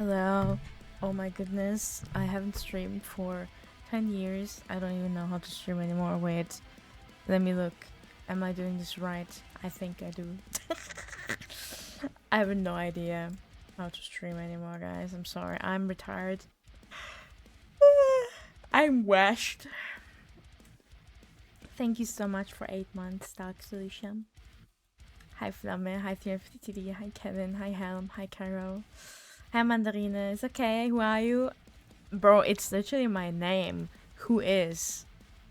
Hello. Oh my goodness. I haven't streamed for 10 years. I don't even know how to stream anymore. Wait. Let me look. Am I doing this right? I think I do. I have no idea how to stream anymore, guys. I'm sorry. I'm retired. I'm washed. Thank you so much for 8 months, Dark Solution. Hi Flamme, hi 350TD, hi Kevin, hi Helm, hi Caro. Hi Mandarina, it's okay, who are you? Bro, it's literally my name. Who is?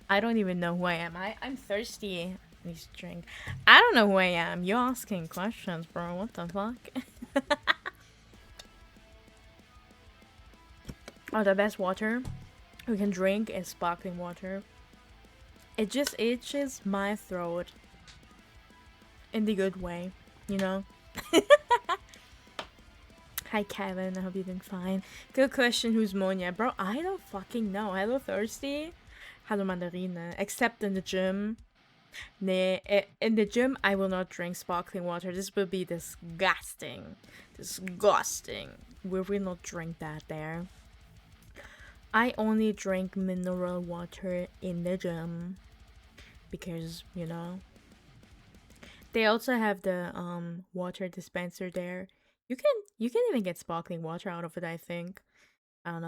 I don't even know who I am. I'm thirsty. Please drink. I don't know who I am. You're asking questions, bro. What the fuck? Oh, the best water we can drink is sparkling water. It just itches my throat. In the good way, you know? Hi Kevin, I hope you're doing fine. Good question, who's Monia? Bro, I don't fucking know. Hello Thirsty. Hello Mandarina. Except in the gym. Nee, in the gym I will not drink sparkling water. This will be disgusting. Disgusting. We will not drink that there. I only drink mineral water in the gym. Because, you know. They also have the water dispenser there. You can even get sparkling water out of it, I think. I don't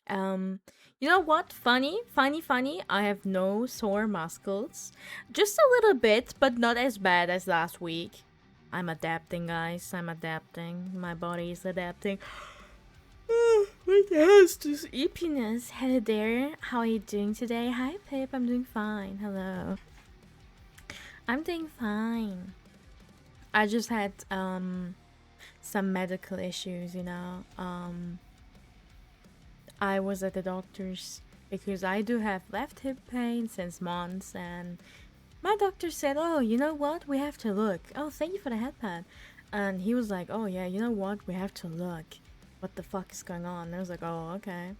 know. You know what? Funny. I have no sore muscles. Just a little bit, but not as bad as last week. I'm adapting, guys. I'm adapting. My body is adapting. What the hell is this eepiness? Hello there. How are you doing today? Hi, Pip. I'm doing fine. Hello. I'm doing fine. I just had some medical issues, you know. I was at the doctor's because I do have left hip pain since months, and my doctor said, "Oh, you know what? We have to look." Oh, thank you for the headpad. And he was like, "Oh yeah, you know what? We have to look. What the fuck is going on?" And I was like, "Oh, okay."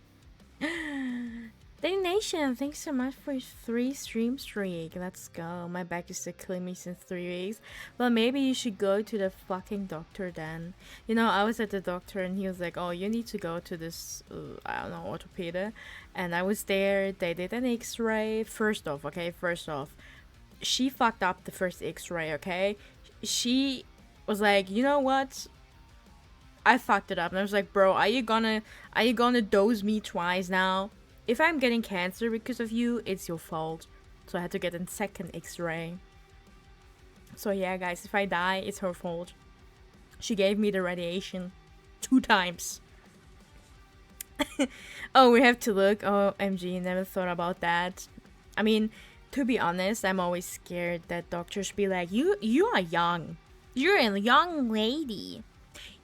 Day Nation, thanks so much for your 3 stream streak. Let's go. My back is still killing me since 3 weeks. Well, maybe you should go to the fucking doctor then. You know, I was at the doctor and he was like, "Oh, you need to go to this, I don't know, orthopedic." And I was there. They did an x-ray. First off, she fucked up the first x-ray, okay? She was like, "You know what? I fucked it up." And I was like, "Bro, are you gonna dose me twice now? If I'm getting cancer because of you, it's your fault." So I had to get a second x-ray. So yeah, guys, if I die, it's her fault. She gave me the radiation 2 times. Oh, we have to look. Oh, MG, never thought about that. I mean, to be honest, I'm always scared that doctors be like, you are young. You're a young lady.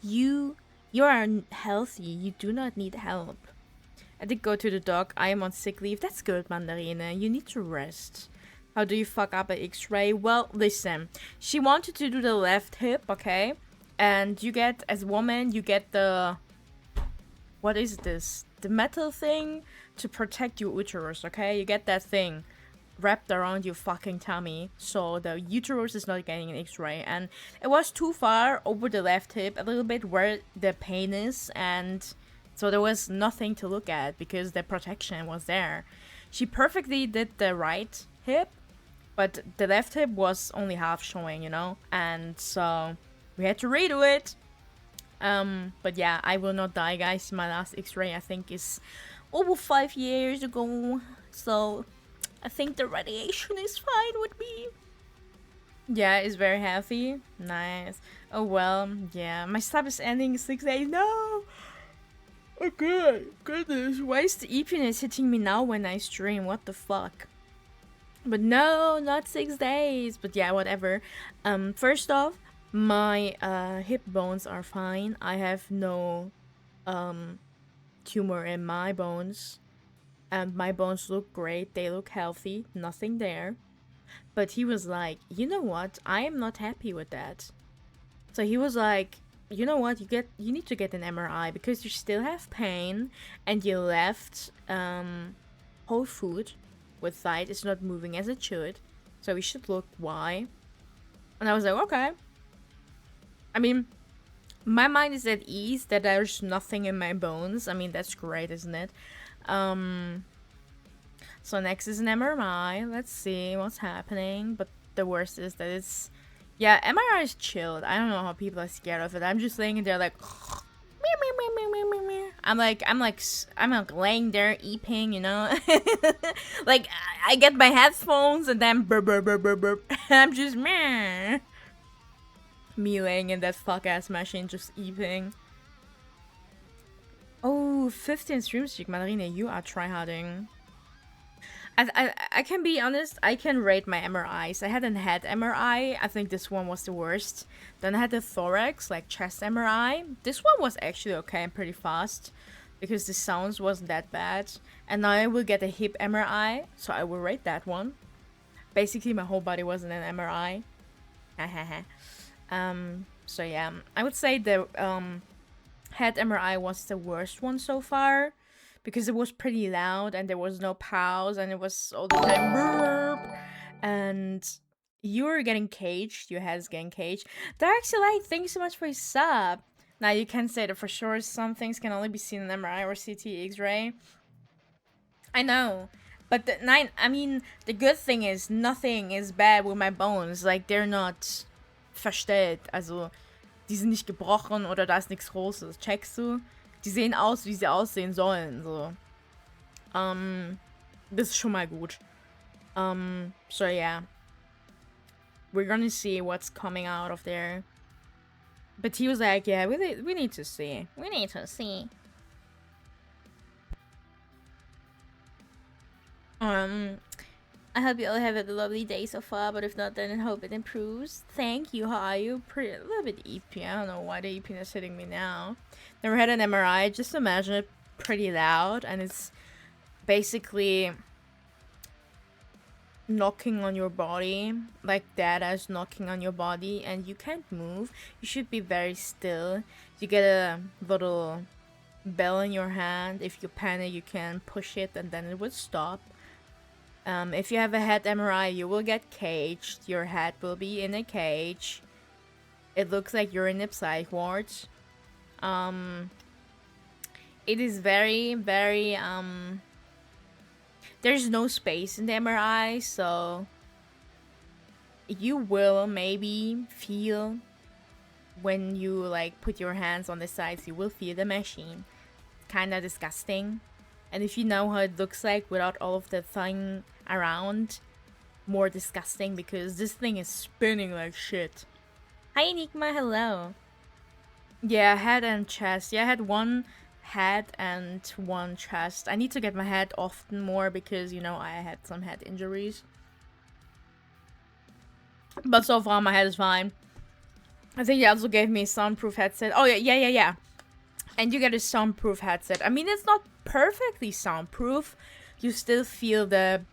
You are healthy. You do not need help. I did go to the doc. I am on sick leave. That's good, Mandarina. You need to rest. How do you fuck up an x-ray? Well, listen. She wanted to do the left hip, okay? And you get, as a woman, you get the... What is this? The metal thing to protect your uterus, okay? You get that thing wrapped around your fucking tummy, so the uterus is not getting an x-ray. And it was too far over the left hip, a little bit where the pain is, and... So there was nothing to look at because the protection was there. She perfectly did the right hip, but the left hip was only half showing, you know? And so we had to redo it. But yeah, I will not die, guys. My last x-ray, I think, is over 5 years ago. So I think the radiation is fine with me. Yeah, it's very healthy. Nice. Oh well, yeah. My sub is ending in 6 days. No! Oh god, goodness, why is the eepiness hitting me now when I stream? What the fuck? But no, not 6 days. But yeah, whatever. First off, my hip bones are fine. I have no tumor in my bones. And my bones look great. They look healthy. Nothing there. But he was like, "You know what? I am not happy with that." So he was like, "You know what? You need to get an MRI because you still have pain, and your left whole foot with thigh is not moving as it should. So we should look why." And I was like, "Okay." I mean, My mind is at ease that there's nothing in my bones. I mean, that's great, isn't it? Um, so next is an MRI. Let's see what's happening. But the worst is that it's, yeah, MRI is chilled. I don't know how people are scared of it. I'm just laying there like, I'm like laying there eeping, you know. Like I get my headphones and then burp burp burp burp burp. I'm just meh. Me laying in that fuck ass machine just eeping. Oh, 15 stream streak, Mandarine, you are tryharding. I can be honest, I can rate my MRIs. I had a head MRI, I think this one was the worst. Then I had the thorax, like chest MRI. This one was actually okay and pretty fast because the sounds wasn't that bad. And now I will get a hip MRI, so I will rate that one. Basically my whole body was in an MRI. So yeah, I would say the head MRI was the worst one so far because it was pretty loud and there was no pause and it was all the time burp, and you were getting caged, your head's getting caged. Darkselite, thanks so much for your sub. Now you can say that for sure some things can only be seen in MRI or CT X-ray. I know. But the good thing is nothing is bad with my bones. Like, they're not verstellt. Also, die sind nicht gebrochen oder da ist nichts Großes. Checkst du? Die sehen aus, wie sie aussehen sollen. So. Das ist schon mal gut. So yeah. We're gonna see what's coming out of there. But he was like, yeah, we need to see. We need to see. I hope you all have a lovely day so far, but if not, then I hope it improves. Thank you. How are you? Pretty, a little bit EP. I don't know why the EP is hitting me now. Never had an MRI. Just imagine it pretty loud, and it's basically knocking on your body, like that as knocking on your body, and you can't move. You should be very still. You get a little bell in your hand. If you panic, you can push it, and then it would stop. If you have a head MRI, you will get caged. Your head will be in a cage. It looks like you're in a psych ward. It is very, very, there's no space in the MRI, so you will maybe feel when you, like, put your hands on the sides, you will feel the machine. Kinda disgusting. And if you know how it looks like without all of the thing around, more disgusting because this thing is spinning like shit. Hi Enigma, hello. Yeah, head and chest. Yeah, I had one head and one chest. I need to get my head often more because, you know, I had some head injuries. But so far my head is fine. I think he also gave me a soundproof headset. Oh yeah. And you get a soundproof headset. I mean, it's not perfectly soundproof. You still feel the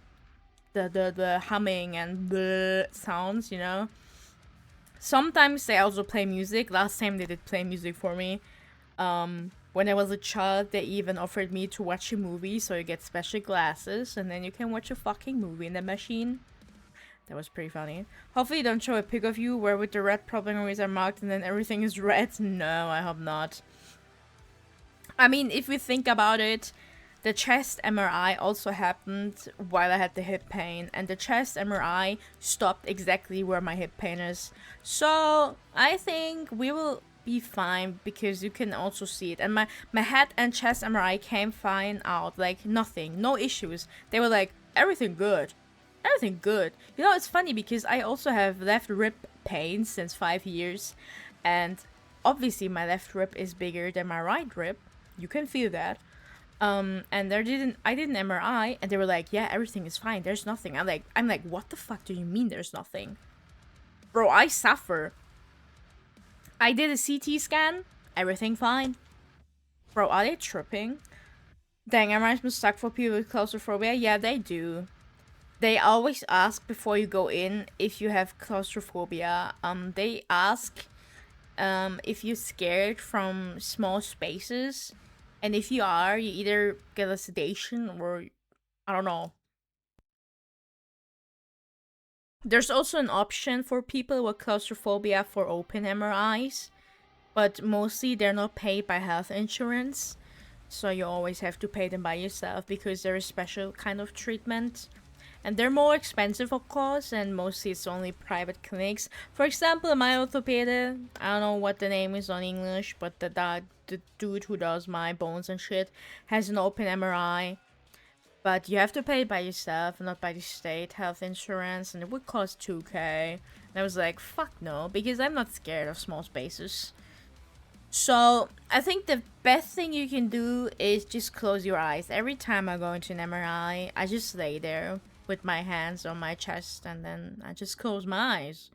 humming and the sounds, you know. Sometimes they also play music. Last time they did play music for me. When I was a child, they even offered me to watch a movie, so you get special glasses, and then you can watch a fucking movie in the machine. That was pretty funny. Hopefully you don't show a pic of you where with the red problem areas are marked and then everything is red. No, I hope not. I mean, if we think about it, the chest MRI also happened while I had the hip pain, and the chest MRI stopped exactly where my hip pain is. So I think we will be fine because you can also see it. And my head and chest MRI came fine out, like nothing, no issues. They were like, everything good. Everything good. You know, it's funny because I also have left rib pain since 5 years, and obviously my left rib is bigger than my right rib. You can feel that. And I did an MRI, and they were like, yeah, everything is fine. There's nothing. I'm like, what the fuck do you mean there's nothing? Bro, I suffer. I did a CT scan. Everything fine. Bro, are they tripping? Dang, MRIs must suck for people with claustrophobia. Yeah, they do. They always ask before you go in if you have claustrophobia. They ask if you're scared from small spaces. And if you are, you either get a sedation or, I don't know. There's also an option for people with claustrophobia for open MRIs. but mostly they're not paid by health insurance. So you always have to pay them by yourself because they're a special kind of treatment. And they're more expensive, of course, and mostly it's only private clinics. For example, my orthopedic, I don't know what the name is on English, but the dude who does my bones and shit has an open MRI. But you have to pay it by yourself, not by the state health insurance, and it would cost 2K. And I was like, fuck no, because I'm not scared of small spaces. So, I think the best thing you can do is just close your eyes. Every time I go into an MRI, I just lay there with my hands on my chest and then I just close my eyes.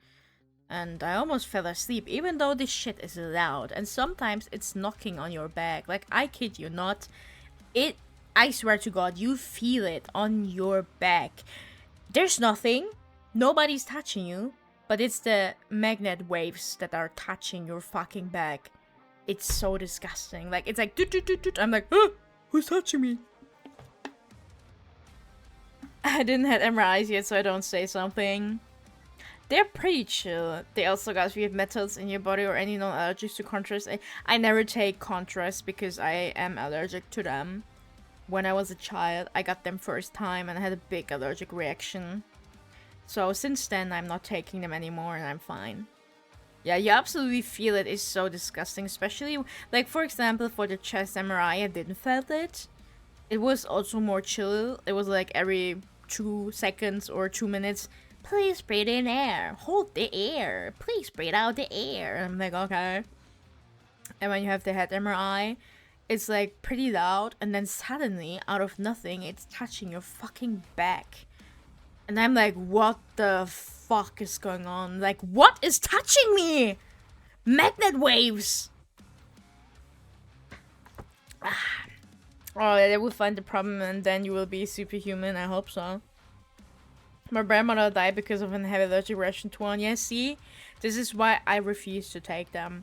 And I almost fell asleep, even though this shit is loud. And sometimes it's knocking on your back. Like, I kid you not. I swear to God, you feel it on your back. There's nothing. Nobody's touching you. But it's the magnet waves that are touching your fucking back. It's so disgusting. Like, it's like, doot, doot, doot, doot. I'm like, oh, who's touching me? I didn't have MRIs yet, so I don't say something. They're pretty chill. They also got weird metals in your body or any known allergies to contrast. I never take contrast because I am allergic to them. When I was a child, I got them first time and I had a big allergic reaction. So since then, I'm not taking them anymore and I'm fine. Yeah, you absolutely feel it. It's so disgusting, especially, like, for example, for the chest MRI, I didn't feel it. It was also more chill. It was like every 2 seconds or 2 minutes. Please breathe in air. Hold the air. Please breathe out the air. And I'm like, okay. And when you have the head MRI, it's like pretty loud. And then suddenly, out of nothing, it's touching your fucking back. And I'm like, what the fuck is going on? Like, what is touching me? Magnet waves! Oh, they will find the problem and then you will be superhuman. I hope so. My grandmother died because of a heavy allergic reaction to one. Yeah, see? This is why I refuse to take them.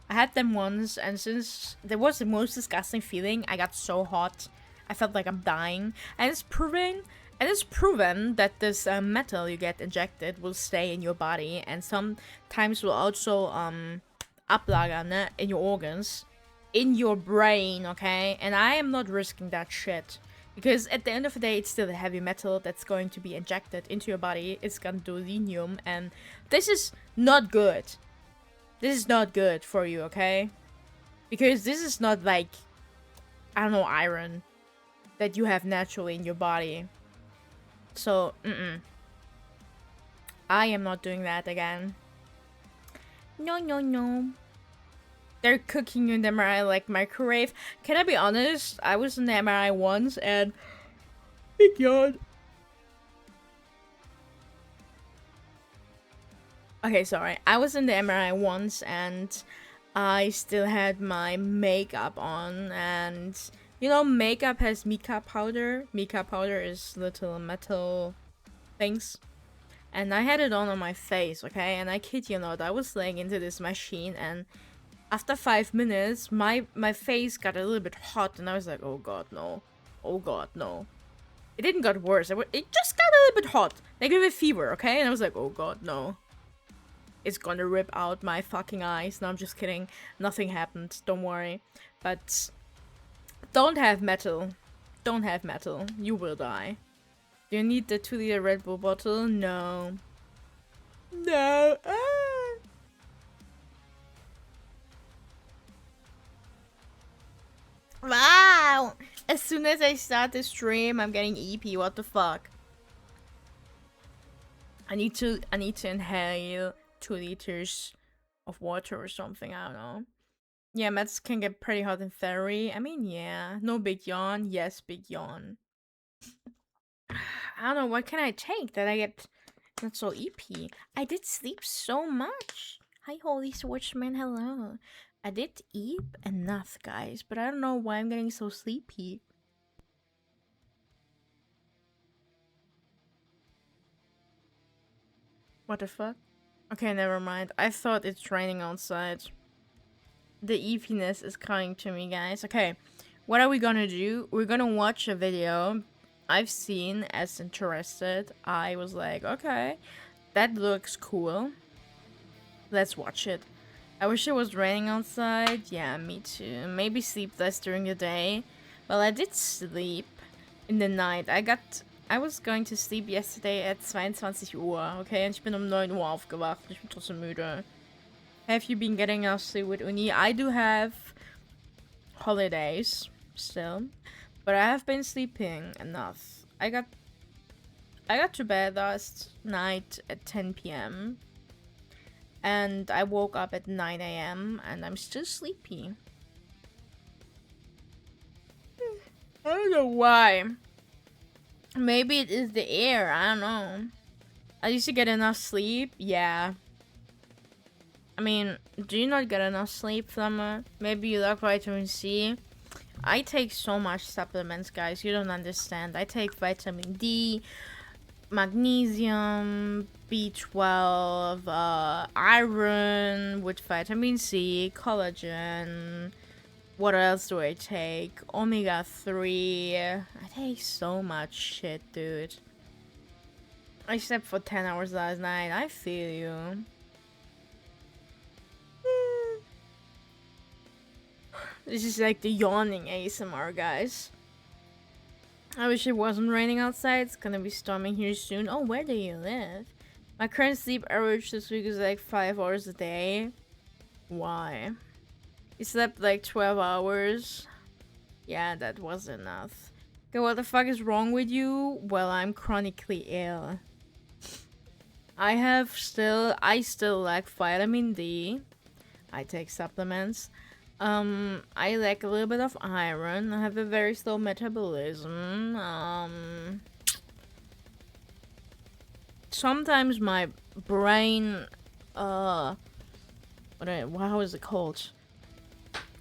I had them once, and since there was the most disgusting feeling, I got so hot. I felt like I'm dying. And it's proven that this metal you get injected will stay in your body, and sometimes will also ablagern in your organs, in your brain, okay? And I am not risking that shit. Because at the end of the day, it's still a heavy metal that's going to be injected into your body. It's gadolinium, and this is not good. This is not good for you, okay? Because this is not like, I don't know, iron that you have naturally in your body. So, I am not doing that again. No, no, no. They're cooking you in the MRI like microwave. Can I be honest? I was in the MRI once and... Big yawn. Okay, sorry. I was in the MRI once and I still had my makeup on, and you know, makeup has mica powder. Mica powder is little metal things. And I had it on my face, okay? And I kid you not, I was laying into this machine and after 5 minutes, my face got a little bit hot, and I was like, oh god, no. Oh god, no. It didn't get worse. It just got a little bit hot. Like a fever, okay? And I was like, oh god, no. It's gonna rip out my fucking eyes. No, I'm just kidding. Nothing happened. Don't worry. But don't have metal. Don't have metal. You will die. Do you need the 2-liter Red Bull bottle? No. No. Ah. Wow! As soon as I start the stream, I'm getting EP. What the fuck? I need to inhale 2 liters of water or something. I don't know. Yeah, meds can get pretty hot in theory. I mean, yeah. No big yawn. Yes, big yawn. I don't know. What can I take that I get not so EP? I did sleep so much. Hi, Holy Swordsman. Hello. I did eat enough, guys, but I don't know why I'm getting so sleepy. What the fuck? Okay, never mind. I thought it's raining outside. The eepiness is coming to me, guys. Okay, what are we gonna do? We're gonna watch a video I've seen as interested. I was like, okay, that looks cool. Let's watch it. I wish it was raining outside. Yeah, me too. Maybe sleep less during the day. Well, I did sleep in the night. I was going to sleep yesterday at 22 Uhr, okay? Und ich bin um 9 Uhr aufgewacht. Ich bin trotzdem müde. Have you been getting enough sleep with uni? I do have holidays still, but I have been sleeping enough. I got to bed last night at 10 p.m. and I woke up at 9 a.m. and I'm still sleepy. I don't know why. Maybe it is the air. I don't know. I used to get enough sleep. Yeah. I mean, do you not get enough sleep, Flamma? Maybe you lack vitamin C. I take so much supplements, guys. You don't understand. I take vitamin D, magnesium, B12, iron with vitamin C, collagen. What else do I take? Omega 3. I take so much shit, dude. I slept for 10 hours last night. I feel you. This is like the yawning ASMR, guys. I wish it wasn't raining outside. It's gonna be storming here soon. Oh, where do you live? My current sleep average this week is like 5 hours a day. Why? You slept like 12 hours. Yeah, that was enough. Okay, what the fuck is wrong with you? Well, I'm chronically ill. I still lack vitamin D. I take supplements. I lack a little bit of iron. I have a very slow metabolism. Sometimes my brain, how is it called?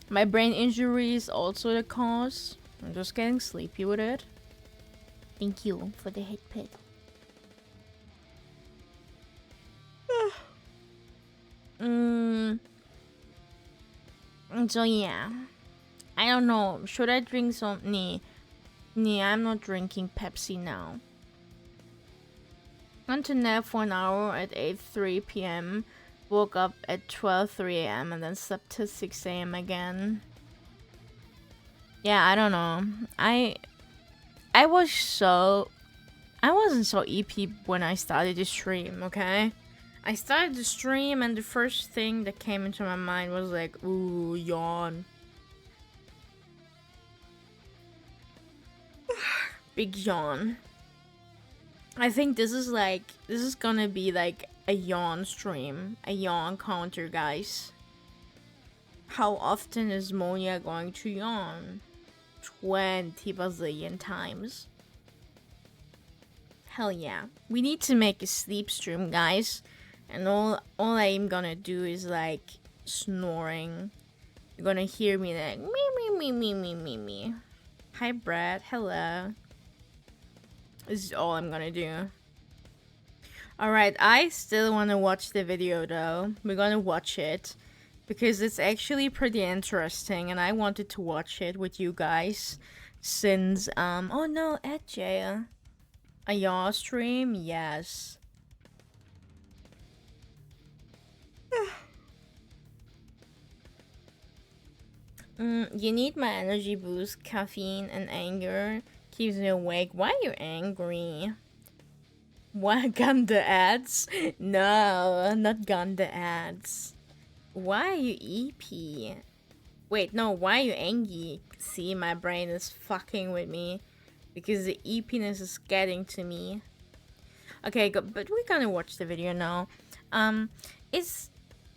My brain injury is also the cause. I'm just getting sleepy with it. Thank you for the hit pit. So yeah, I don't know. Should I drink some? Nee, I'm not drinking Pepsi now. Went to nap for an hour at 8:03 p.m. Woke up at 12:03 a.m. and then slept till 6 a.m. again. Yeah, I don't know. I wasn't so EP when I started the stream, okay? I started the stream and the first thing that came into my mind was like, ooh, yawn. Big yawn. I think this is gonna be like a yawn stream, a yawn counter, guys. How often is Monia going to yawn? 20 bazillion times. Hell yeah. We need to make a sleep stream, guys. And all I'm gonna do is like snoring. You're gonna hear me like me. Hi Brad, hello. This is all I'm gonna do. Alright, I still wanna watch the video though. We're gonna watch it. Because it's actually pretty interesting and I wanted to watch it with you guys. Since, oh no, at jail. A yaw stream? Yes. You need my energy boost, caffeine, and anger. Keeps me awake. Why are you angry? What, Ganda ads? No, not Ganda ads. Why are you EP? Wait, no, why are you angry? See, my brain is fucking with me. Because the EPness is getting to me. Okay, but we're gonna watch the video now. It's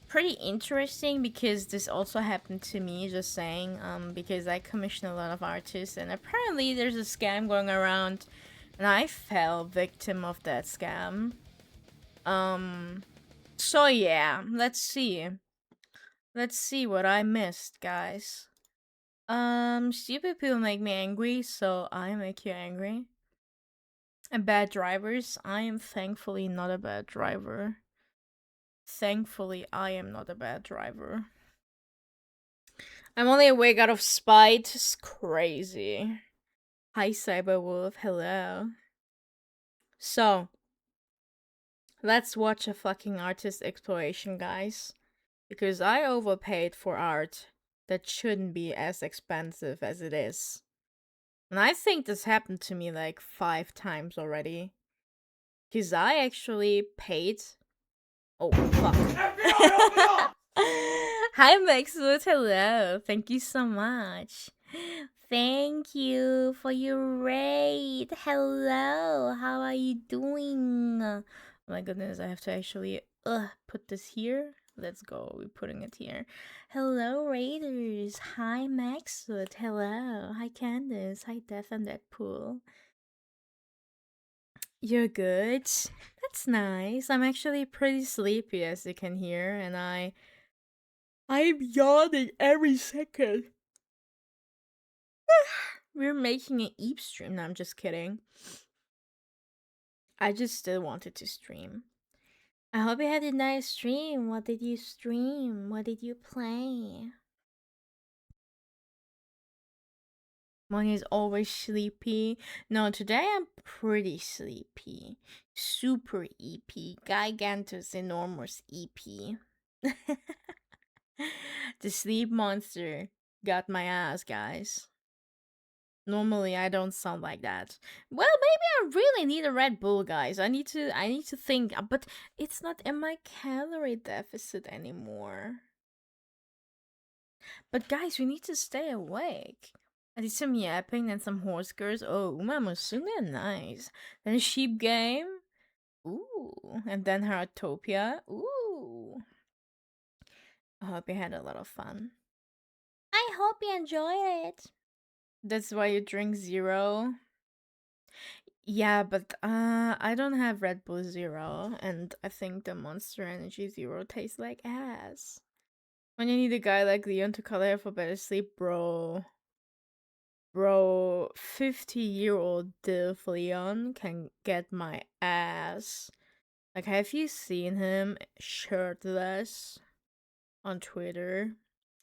pretty interesting because this also happened to me, just saying, because I commission a lot of artists and apparently there's a scam going around and I fell victim of that scam. So yeah, let's see. Let's see what I missed, guys. Stupid people make me angry, so I make you angry. And bad drivers, I am thankfully not a bad driver. Thankfully, I am not a bad driver. I'm only awake out of spite. It's crazy. Hi, Cyberwolf. Hello. So, let's watch a fucking artist exploration, guys. because I overpaid for art that shouldn't be as expensive as it is. And I think this happened to me like 5 times already. Because I actually paid. Oh, fuck. Hi, Maxwood. Hello. Thank you so much. Thank you for your raid. Hello. How are you doing? Oh my goodness, I have to actually put this here. Let's go. We're putting it here. Hello, Raiders. Hi, Maxwood. Hello. Hi, Candace. Hi, Death and Deadpool. You're good. That's nice. I'm actually pretty sleepy, as you can hear, and I'm yawning every second. We're making an Eep stream. No, I'm just kidding. I just still wanted to stream. I hope you had a nice stream. What did you stream? What did you play? Money's always sleepy. No, today I'm pretty sleepy. Super EP. Gigantus enormous EP. The sleep monster got my ass, guys. Normally I don't sound like that. Well, maybe I really need a Red Bull, guys. I need to think, but it's not in my calorie deficit anymore. But guys, we need to stay awake. I did some yapping and some horse girls. Oh, Uma Musume, nice. Then a sheep game. Ooh. And then Heartopia. Ooh. I hope you had a lot of fun. I hope you enjoyed it. That's why you drink zero? Yeah, but I don't have Red Bull Zero, and I think the Monster Energy Zero tastes like ass. When you need a guy like Leon to color hair for better sleep, bro. Bro, 50-year-old Dilf Leon can get my ass. Like, have you seen him shirtless on Twitter?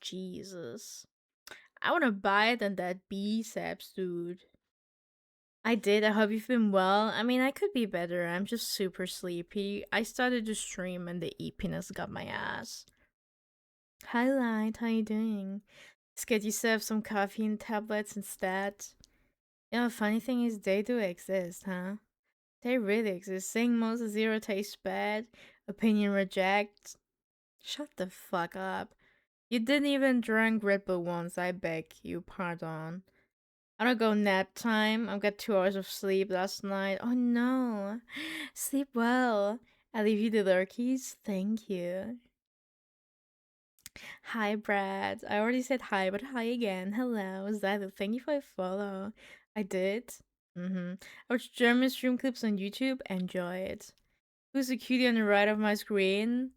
Jesus. I wanna bite on that biceps, dude. I did. I hope you've been well. I mean, I could be better. I'm just super sleepy. I started to stream and the eepiness got my ass. Hi, Light. How you doing? Let's get yourself some caffeine tablets instead. You know, the funny thing is they do exist, huh? They really exist. Saying most zero tastes bad. Opinion reject. Shut the fuck up. You didn't even drink Red Bull once, I beg you pardon. I don't go nap time. I've got 2 hours of sleep last night. Oh no. Sleep well. I leave you the lurkies. Thank you. Hi, Brad. I already said hi, but hi again. Hello. Zylo, thank you for a follow. I did. I watch German stream clips on YouTube. Enjoy it. Who's the cutie on the right of my screen?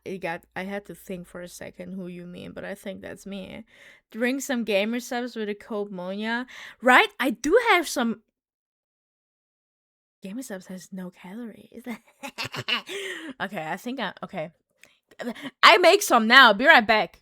I had to think for a second who you mean, but I think that's me. Drink some gamer subs with a cold monia. Right? I do have some. Gamer subs has no calories. Okay, I think okay. I make some now. Be right back.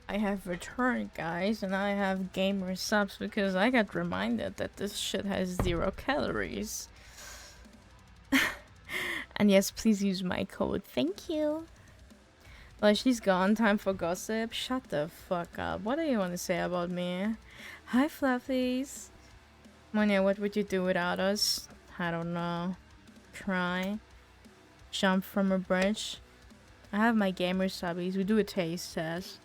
I have returned, guys, and I have gamer subs because I got reminded that this shit has 0 calories. And yes, please use my code. Thank you. Well, she's gone. Time for gossip. Shut the fuck up. What do you want to say about me? Hi, Fluffies. Monia, what would you do without us? I don't know. Cry. Jump from a bridge. I have my gamer subbies. We do a taste test.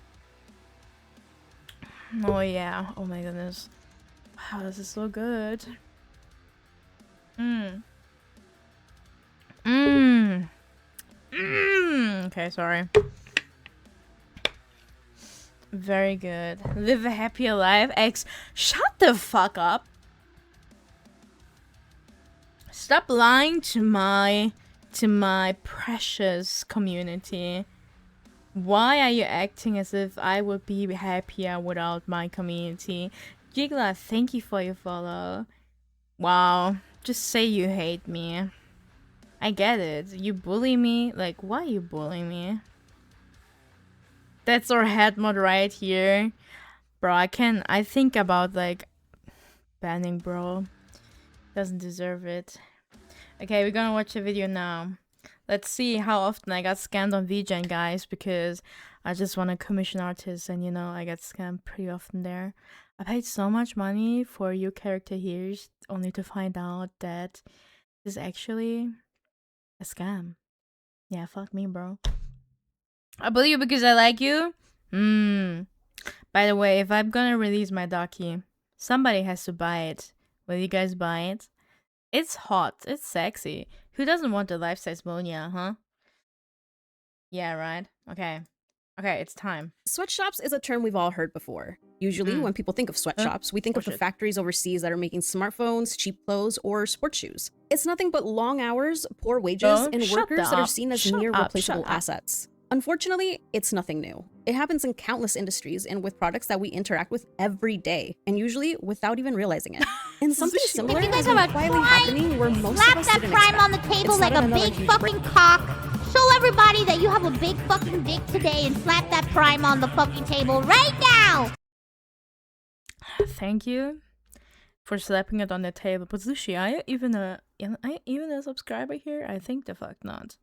Oh yeah. Oh my goodness. Wow, this is so good. Okay, sorry. Very good. Live a happier life. Shut the fuck up. Stop lying to my precious community. Why are you acting as if I would be happier without my community? Gigla, thank you for your follow. Wow. Just say you hate me. I get it. You bully me? Like, why you bully me? That's our head mod right here. Bro, I think about, like, banning bro. Doesn't deserve it. Okay, we're gonna watch a video now. Let's see how often I got scammed on VGen, guys, because I just want to commission artists, and you know, I get scammed pretty often there. I paid so much money for your character here, only to find out that it's actually a scam. Yeah, fuck me, bro. I believe you because I like you? By the way, if I'm gonna release my docu, somebody has to buy it. Will you guys buy it? It's hot. It's sexy. Who doesn't want a life-size Monia, huh? Yeah, right? Okay. Okay, it's time. Sweatshops is a term we've all heard before. Usually, when people think of sweatshops, we think of the factories overseas that are making smartphones, cheap clothes, or sports shoes. It's nothing but long hours, poor wages, and workers that are seen as near replaceable assets. Unfortunately, it's nothing new. It happens in countless industries and with products that we interact with every day, and usually without even realizing it. And something similar has been quietly happening where most of us didn't expect. Slap that prime on the table like a big fucking cock. Show everybody that you have a big fucking dick today and slap that prime on the fucking table right now! Thank you for slapping it on the table. But Lucy, are you even a subscriber here? I think the fuck not.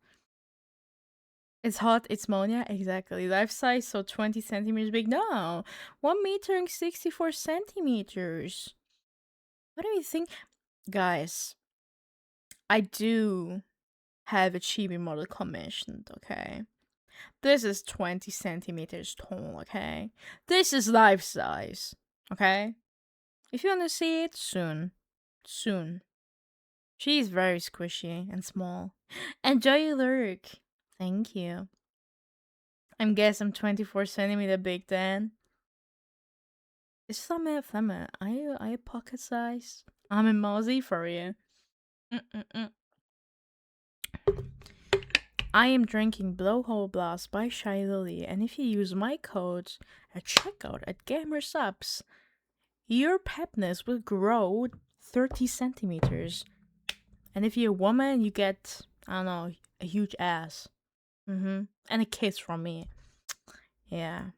It's hot, it's Monia, exactly. Life size, so 20 centimeters big. No, 1 meter and 64 centimeters. What do you think? Guys, I do have a chibi model commissioned, okay? This is 20 centimeters tall, okay? This is life size, okay? If you want to see it, soon. Soon. She's very squishy and small. Enjoy your lurk. Thank you. I guess I'm 24 centimeter big then. Is Flamme, are you pocket size? I'm a mozzie for you. I am drinking Blowhole Blast by Shy Lily, and if you use my code at checkout at GamerSubs, your pepness will grow 30 centimeters. And if you're a woman, you get, I don't know, a huge ass. And a kiss from me. Yeah.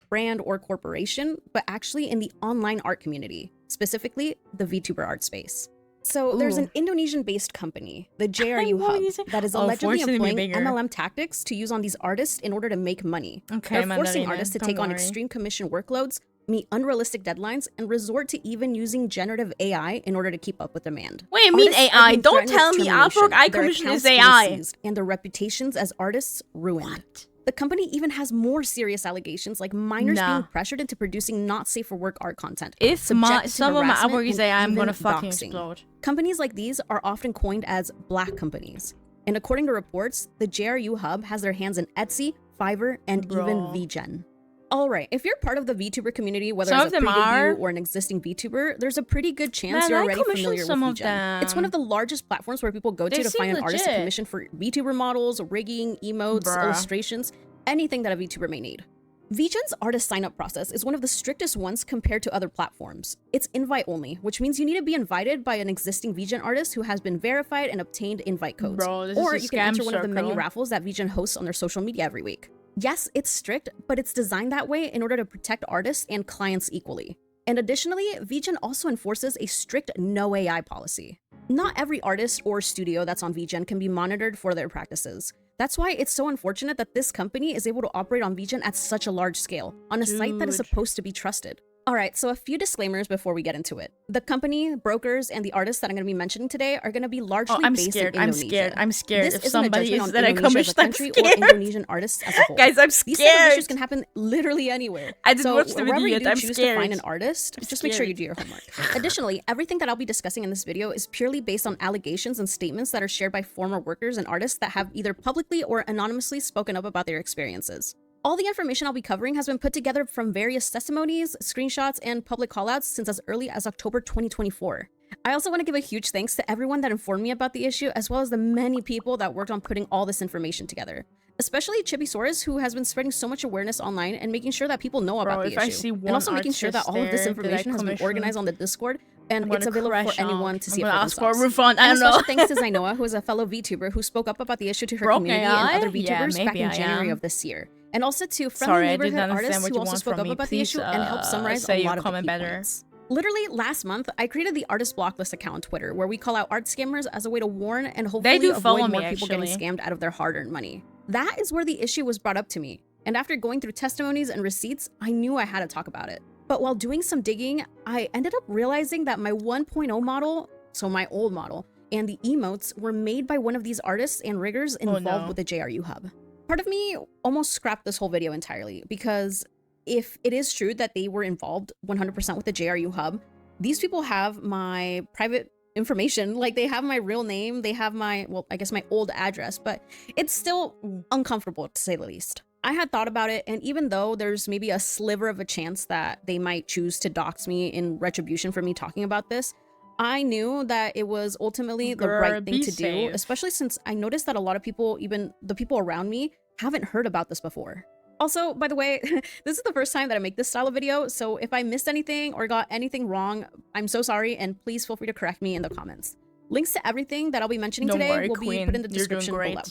Brand or corporation, but actually in the online art community, specifically the VTuber art space. So there's an Indonesian-based company, the JRU Hub, that is allegedly employing MLM tactics to use on these artists in order to make money. Okay, they're forcing artists to take on extreme commission workloads, meet unrealistic deadlines, and resort to even using generative AI in order to keep up with demand. What do you mean AI? Don't tell me Upwork I Commission is AI. And their reputations as artists ruined. What? The company even has more serious allegations, like minors being pressured into producing not safe for work art content. If some of my Upwork is AI, I'm gonna fucking explode. Companies like these are often coined as black companies. And according to reports, the JRU Hub has their hands in Etsy, Fiverr, and even VGen. Alright, if you're part of the VTuber community, whether as a pre-debut or an existing VTuber, there's a pretty good chance you're already familiar with VGen. It's one of the largest platforms where people go to find an artist to commission for VTuber models, rigging, emotes, illustrations, anything that a VTuber may need. VGen's artist sign-up process is one of the strictest ones compared to other platforms. It's invite-only, which means you need to be invited by an existing VGen artist who has been verified and obtained invite codes. Bro, or you can enter one of the many raffles that VGen hosts on their social media every week. Yes, it's strict, but it's designed that way in order to protect artists and clients equally. And additionally, VGen also enforces a strict no AI policy. Not every artist or studio that's on VGen can be monitored for their practices. That's why it's so unfortunate that this company is able to operate on VGen at such a large scale, on a site that is supposed to be trusted. Alright, so a few disclaimers before we get into it. The company, brokers, and the artists that I'm going to be mentioning today are going to be largely based in Indonesia. I'm scared. This if isn't somebody a is judgment that on I Indonesia as a I'm country scared. or Indonesian artists as a whole. Guys, I'm These type of scared. issues can happen literally anywhere. I didn't so watch the wherever video you yet. do I'm choose scared. to find an artist, just make sure you do your homework. Additionally, everything that I'll be discussing in this video is purely based on allegations and statements that are shared by former workers and artists that have either publicly or anonymously spoken up about their experiences. All the information I'll be covering has been put together from various testimonies, screenshots, and public callouts since as early as October 2024. I also want to give a huge thanks to everyone that informed me about the issue, as well as the many people that worked on putting all this information together. Especially Chibisaurus, who has been spreading so much awareness online and making sure that people know about the issue. And also making sure that all of this information has been organized on the Discord and it's available for anyone to see it for ask for a themselves. refund. I And don't a know. special thanks to Zainoa, who is a fellow VTuber who spoke up about the issue to her community and other VTubers back in January of this year. And also to friendly neighborhood artists who also spoke up about the issue and helped summarize a lot of the key points. Literally last month, I created the artist block list account on Twitter where we call out art scammers as a way to warn and hopefully avoid more people getting scammed out of their hard-earned money. That is where the issue was brought up to me. And after going through testimonies and receipts, I knew I had to talk about it. But while doing some digging, I ended up realizing that my 1.0 model, so my old model, and the emotes were made by one of these artists and riggers involved with the JRU hub. Part of me almost scrapped this whole video entirely because if it is true that they were involved 100% with the JRU hub, these people have my private information. Like, they have my real name, they have my, well, I guess my old address, but it's still uncomfortable to say the least. I had thought about it, and even though there's maybe a sliver of a chance that they might choose to dox me in retribution for me talking about this, I knew that it was ultimately the right thing to do, especially since I noticed that a lot of people, even the people around me, haven't heard about this before. Also, by the way, this is the first time that I make this style of video, so if I missed anything or got anything wrong, I'm so sorry, and please feel free to correct me in the comments. Links to everything that I'll be mentioning today will be put in the description below.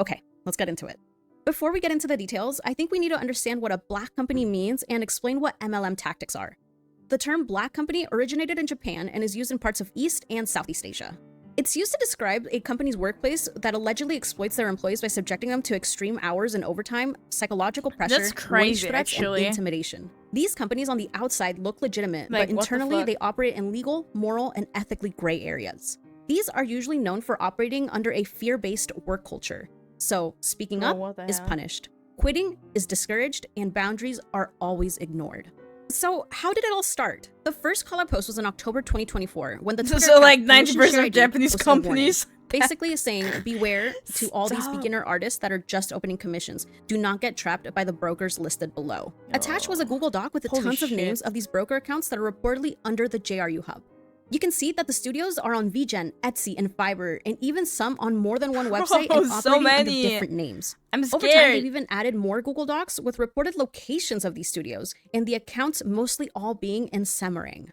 Okay, let's get into it. Before we get into the details, I think we need to understand what a black company means and explain what MLM tactics are. The term black company originated in Japan and is used in parts of East and Southeast Asia. It's used to describe a company's workplace that allegedly exploits their employees by subjecting them to extreme hours and overtime, psychological pressure, wage threats, and intimidation. These companies on the outside look legitimate, but internally they operate in legal, moral, and ethically gray areas. These are usually known for operating under a fear-based work culture. So, speaking up is punished, quitting is discouraged, and boundaries are always ignored. So, how did it all start? The first call-out post was in October 2024, when the Twitter so like 90% of Japanese companies basically saying, beware to all these beginner artists that are just opening commissions. Do not get trapped by the brokers listed below. Attached was a Google Doc with tons of names of these broker accounts that are reportedly under the JRU hub. You can see that the studios are on VGen, Etsy, and Fiverr, and even some on more than one website and operating under different names. I'm scared. Over time, they've even added more Google Docs with reported locations of these studios, and the accounts mostly all being in Semarang.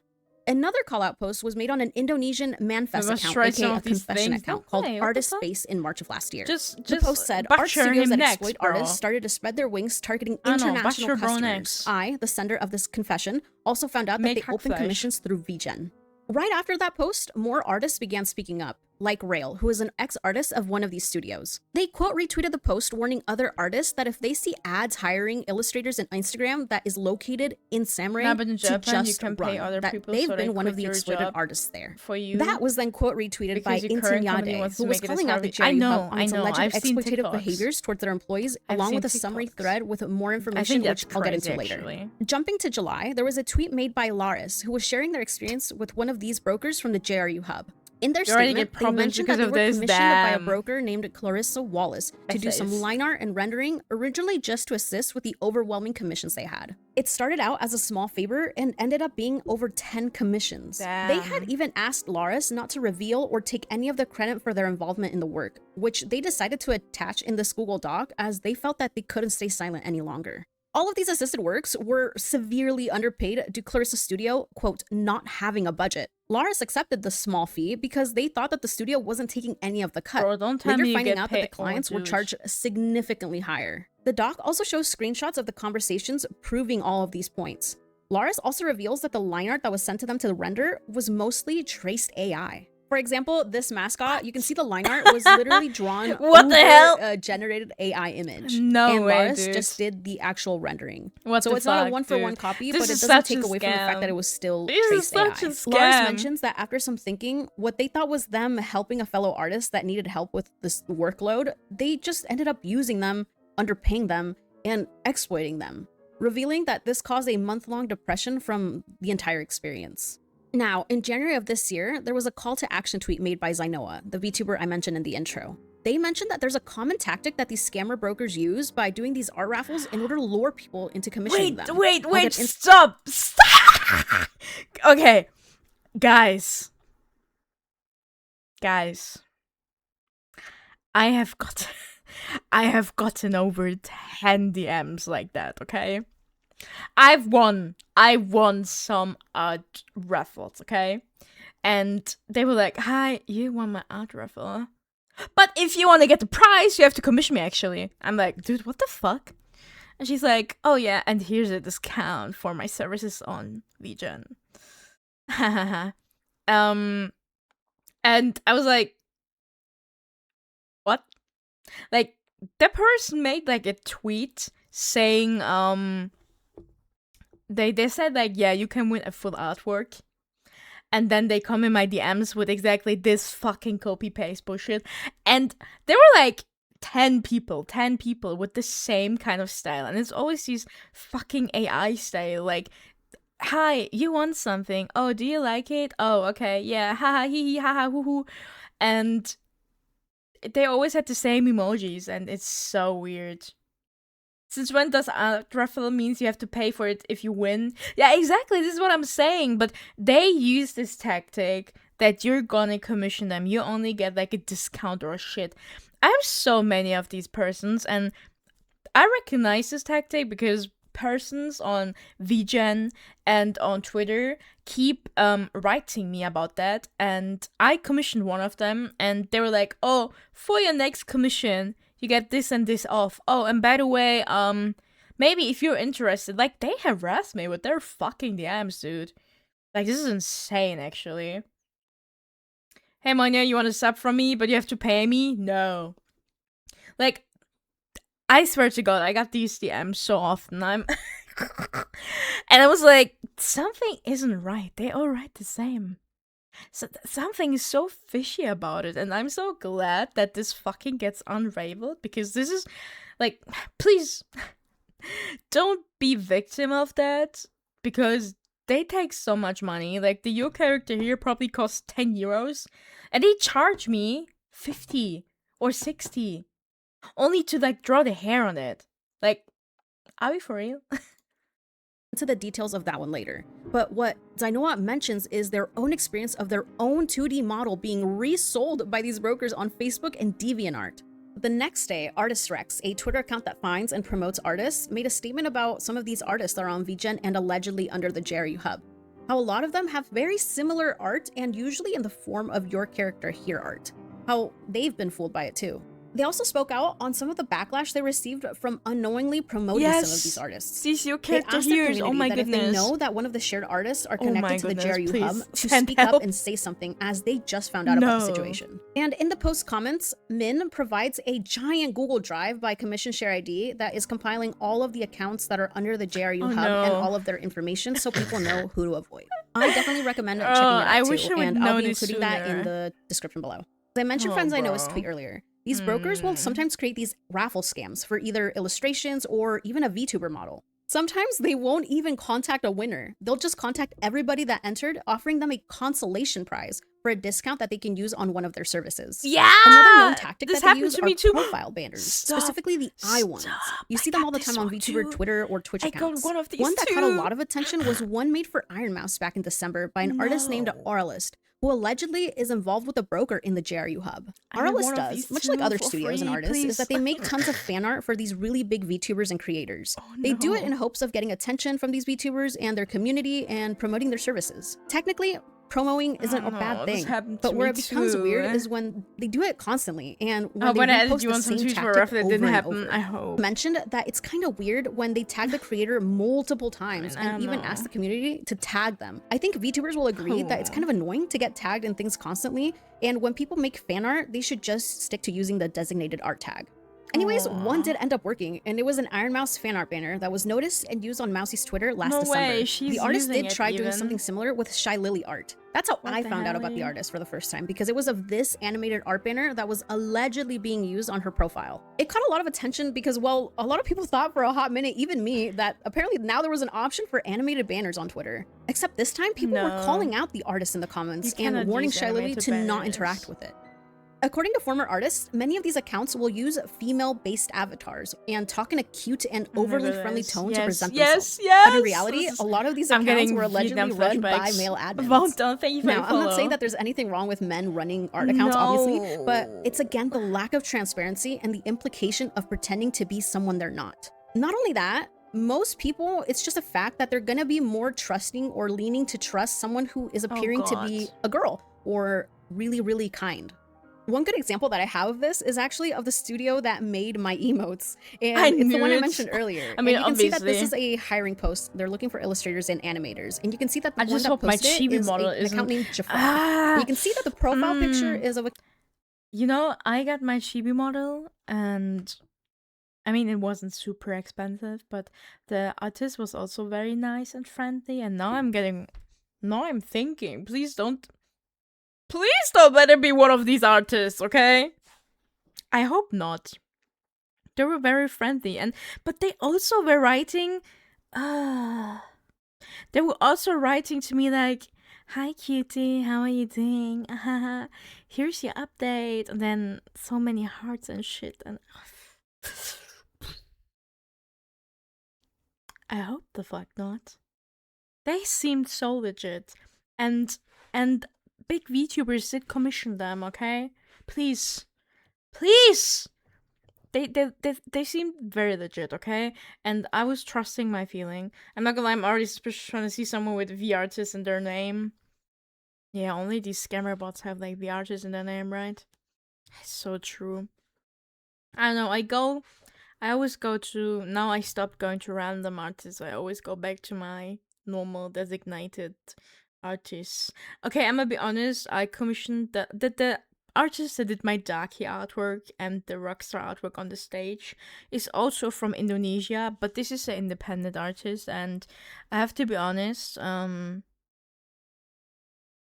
Another call-out post was made on an Indonesian Manifest account, aka a confession account, called Artist Space in March of last year. The post said, art studios that exploit artists started to spread their wings targeting international customers. I, the sender of this confession, also found out that they opened commissions through VGen. Right after that post, more artists began speaking up, like Rail, who is an ex-artist of one of these studios. They quote retweeted the post warning other artists that if they see ads hiring illustrators on Instagram that is located in Semarang to just run, that they've been one of the exploited artists there. That was then quote retweeted by Intin Yade, who was calling out the JRU hub on its alleged exploitative behaviors towards their employees, along with a summary thread with more information, which I'll get into later. Jumping to July, there was a tweet made by Laris, who was sharing their experience with one of these brokers from the JRU hub. In their statement, they mentioned that they were commissioned by a broker named Clarissa Wallace to do some line art and rendering, originally just to assist with the overwhelming commissions they had. It started out as a small favor and ended up being over 10 commissions. They had even asked Laris not to reveal or take any of the credit for their involvement in the work, which they decided to attach in this Google Doc as they felt that they couldn't stay silent any longer. All of these assisted works were severely underpaid due to Clarissa's studio, quote, not having a budget. Lars accepted the small fee because they thought that the studio wasn't taking any of the cut. Bro, don't tell Later me you finding get out that the paid. clients Oh, were dude. charged significantly higher. The doc also shows screenshots of the conversations proving all of these points. Lars also reveals that the line art that was sent to them to render was mostly traced AI. For example, this mascot, you can see the line art was literally drawn What the over hell? a generated AI image. No and way, Lars dude. just did the actual rendering. What So the it's not a fuck, one-for-one dude? copy, This but it is doesn't such take a away from the fact that scam. it was still This is traced AI. such a Lars scam. mentions that after some thinking, what they thought was them helping a fellow artist that needed help with this workload, they just ended up using them, underpaying them, and exploiting them, revealing that this caused a month-long depression from the entire experience. Now, in January of this year, there was a call to action tweet made by Zainoa, the VTuber I mentioned in the intro. They mentioned that there's a common tactic that these scammer brokers use by doing these art raffles in order to lure people into commissioning them. Wait, stop! Okay, guys. I have gotten over 10 DMs like that, okay? I won some art raffles, okay? And they were like, hi, you won my art raffle. But if you want to get the prize, you have to commission me, actually. I'm like, dude, what the fuck? And she's like, oh yeah, and here's a discount for my services on VGen. And I was like, what? Like, the person made like a tweet saying, they said like, yeah, you can win a full artwork. And then they come in my DMs with exactly this fucking copy-paste bullshit. And there were like 10 people with the same kind of style. And it's always these fucking AI style. Like, hi, you want something. Oh, do you like it? Oh, okay, yeah. Haha, hee hee, haha, hoo hoo. And they always had the same emojis. And it's so weird. Since when does art raffle means you have to pay for it if you win? Yeah, exactly. This is what I'm saying. But they use this tactic that you're gonna commission them. You only get like a discount or shit. I have so many of these persons, and I recognize this tactic because persons on VGen and on Twitter keep writing me about that. And I commissioned one of them, and they were like, "Oh, for your next commission, you get this and this off. Oh, and by the way, maybe if you're interested," like, they harassed me with their fucking DMs, dude. Like, this is insane, actually. Hey, Monya, you want a sub from me, but you have to pay me? No. Like, I swear to God, I got these DMs so often. And I was like, something isn't right. They all write the same. So something is so fishy about it, and I'm so glad that this fucking gets unraveled, because this is like, please don't be victim of that, because they take so much money. Like, the your character here probably costs 10 euros, and they charge me 50 or 60 only to like draw the hair on it. Like, are we for real? Into the details of that one later. But what Zainoa mentions is their own experience of their own 2D model being resold by these brokers on Facebook and DeviantArt. The next day, Artist Rex, a Twitter account that finds and promotes artists, made a statement about some of these artists that are on VGen and allegedly under the JRU hub. How a lot of them have very similar art, and usually in the form of your character here art. How they've been fooled by it too. They also spoke out on some of the backlash they received from unknowingly promoting some of these artists. These your They character asked the here. community Oh my that goodness. if they know that one of the shared artists are Oh my connected to the goodness, JRU please hub, to send speak help. up and say something, as they just found out about the No. situation. And in the post comments, Min provides a giant Google Drive by Commission Share ID that is compiling all of the accounts that are under the JRU Oh, hub no. and all of their information, so people know who to avoid. I definitely recommend checking it out I too, wish I would and know I'll be this including that in sooner. the description below. As I mentioned Oh, Friends I Know's bro. tweet earlier. These brokers will sometimes create these raffle scams for either illustrations or even a VTuber model. Sometimes they won't even contact a winner. They'll just contact everybody that entered, offering them a consolation prize for a discount that they can use on one of their services. Yeah! Another known tactic This that they happened use to are me too. profile banners, Stop. specifically the eye ones. Stop. You see I them all got the time this on one VTuber, too. Twitter, or Twitch I got accounts. one of these One that caught a too. lot of attention was one made for Iron Mouse back in December by an artist named No. Auralist, who allegedly is involved with a broker in the JRU hub. I need Auralist one of does, these much like too other for studios and free, artists, is that please. they make tons of fan art for these really big VTubers and creators. Oh, They do it no. in hopes of getting attention from these VTubers and their community and promoting their services. Technically, Promoing isn't a No, bad this thing, happened but to where me it becomes too. weird is when they do it constantly and when When they I added repost you the on some same tweets for tactic rough, it over didn't and happen. over. I hope. Mentioned that it's kind of weird when they tag the creator multiple times I and don't even know. ask the community to tag them. I think VTubers will agree that it's kind of annoying to get tagged in things constantly, and when people make fan art, they should just stick to using the designated art tag. Anyways, one did end up working, and it was an Iron Mouse fan art banner that was noticed and used on Mousie's Twitter last No December. way, she's The artist using did it try doing even. something similar with Shy Lily art. That's how What I the found out hell, about the you? artist for the first time, because it was of this animated art banner that was allegedly being used on her profile. It caught a lot of attention because, well, a lot of people thought for a hot minute, even me, that apparently now there was an option for animated banners on Twitter. Except this time, people were No. calling out the artist in the comments You cannot and warning use Shy Lily animated to not banners. interact with it. According to former artists, many of these accounts will use female-based avatars and talk in a cute and overly friendly tone to present themselves. But in reality, a lot of these accounts were allegedly run by male admins. Well done, thank you for Now, the I'm not saying follow. that there's anything wrong with men running art accounts, obviously, but it's again the lack of transparency and the implication of pretending to be someone they're not. Not only that, most people, it's just a fact that they're gonna be more trusting or leaning to trust someone who is appearing to be a girl or really, really kind. One good example that I have of this is actually of the studio that made my emotes. And it's the one I mentioned earlier. I mean, and you can see that this is obviously. a hiring post. They're looking for illustrators and animators. And you can see that the I one just that hope my posted chibi is model an account isn't- named Jafar. And you can see that the profile picture is of a... You know, I got my chibi model, and I mean, it wasn't super expensive, but the artist was also very nice and friendly. And now I'm thinking, please don't let it be one of these artists, okay? I hope not. They were very friendly, but they also were writing. They were also writing to me like, "Hi, cutie, how are you doing? Here's your update," and then so many hearts and shit. And I hope the fuck not. They seemed so legit, and big VTubers did commission them. Okay, please. They seemed very legit, okay? And I was trusting my feeling. I'm not gonna lie, I'm already suspicious trying to see someone with V artist in their name. Yeah, only these scammer bots have like V artist in their name, right? It's so true. I don't know, I always go to, now I stopped going to random artists. I always go back to my normal designated artists. Okay, I'm gonna be honest, I commissioned the artist that did my Daki artwork and the Rockstar artwork on the stage is also from Indonesia, but this is an independent artist, and I have to be honest,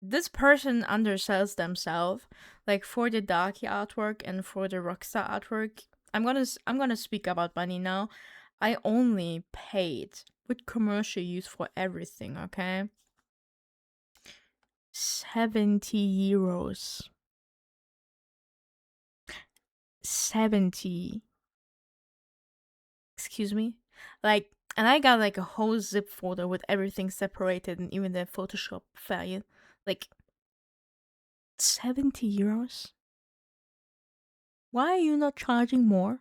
this person undersells themselves. Like for the Daki artwork and for the Rockstar artwork, I'm gonna speak about money now. I only paid with commercial use for everything, okay? 70 euros. 70. Excuse me? Like, and I got like a whole zip folder with everything separated and even the Photoshop file. Like, 70 euros? Why are you not charging more?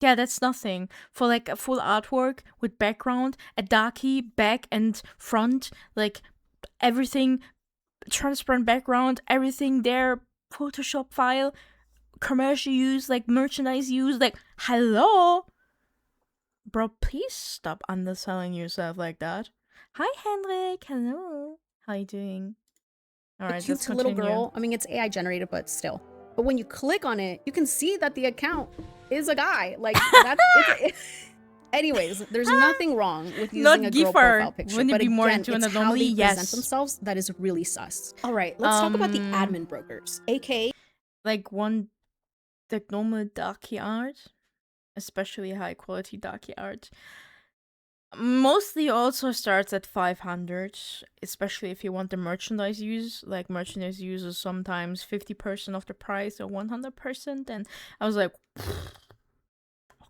Yeah, that's nothing. For like a full artwork with background, a darky back and front, like everything, transparent background, everything there, Photoshop file, commercial use, like merchandise use, like hello, bro, please stop underselling yourself like that. Hi Henrik, hello, how you doing? All right, cute let's little continue. girl. I mean, it's AI generated, but still. But when you click on it, you can see that the account is a guy. Like that's. Anyways, there's nothing wrong with using Not a girl Gipher. profile picture, Wouldn't it but be more again, into an it's how anomaly? they present Yes. themselves that is really sus. All right, let's talk about the admin brokers, aka Like one, the normal darky art, especially high quality darky art, mostly also starts at 500, especially if you want the merchandise use. Like merchandise use is sometimes 50% of the price or 100%, and I was like,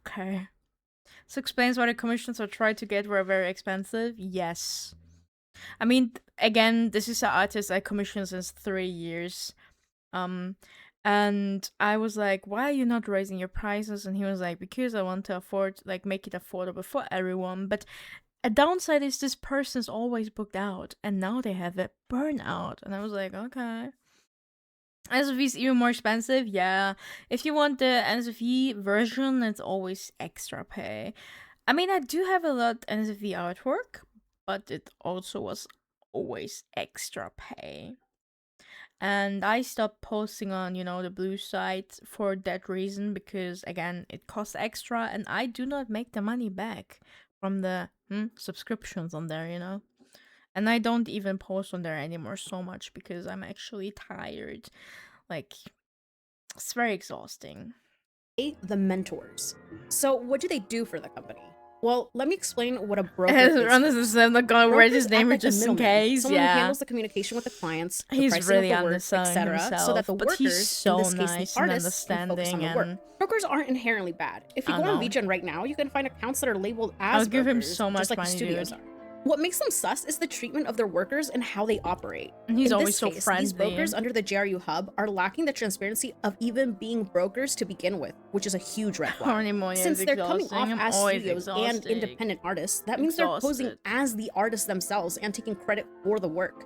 okay. This explains why the commissions I tried to get were very expensive. Yes. I mean, again, this is an artist I commissioned since 3 years. And I was like, why are you not raising your prices? And he was like, because I want to afford, like, make it affordable for everyone. But a downside is this person's always booked out, and now they have a burnout. And I was like, okay. NSFV is even more expensive, yeah. If you want the NSFV version, it's always extra pay. I mean, I do have a lot NSFV artwork, but it also was always extra pay. And I stopped posting on, the blue site for that reason, because again, it costs extra and I do not make the money back from the subscriptions on there. And I don't even post on there anymore so much because I'm actually tired. Like, it's very exhausting. The mentors. So what do they do for the company? Well, let me explain what a broker is. I'm not gonna write his name just in case. Someone who handles the communication with the clients, the he's pricing really of the work, etc., so that the workers, he's so in this case nice the artists, and can focus on the work. Brokers aren't inherently bad. If you go on VGen right now, you can find accounts that are labeled as I'll give him so much just like money, the studios dude. are. What makes them sus is the treatment of their workers and how they operate. And he's in always this so case, friendly. These brokers under the JRU hub are lacking the transparency of even being brokers to begin with, which is a huge red flag. Since they're coming off as studios and independent artists, that means they're posing as the artists themselves and taking credit for the work.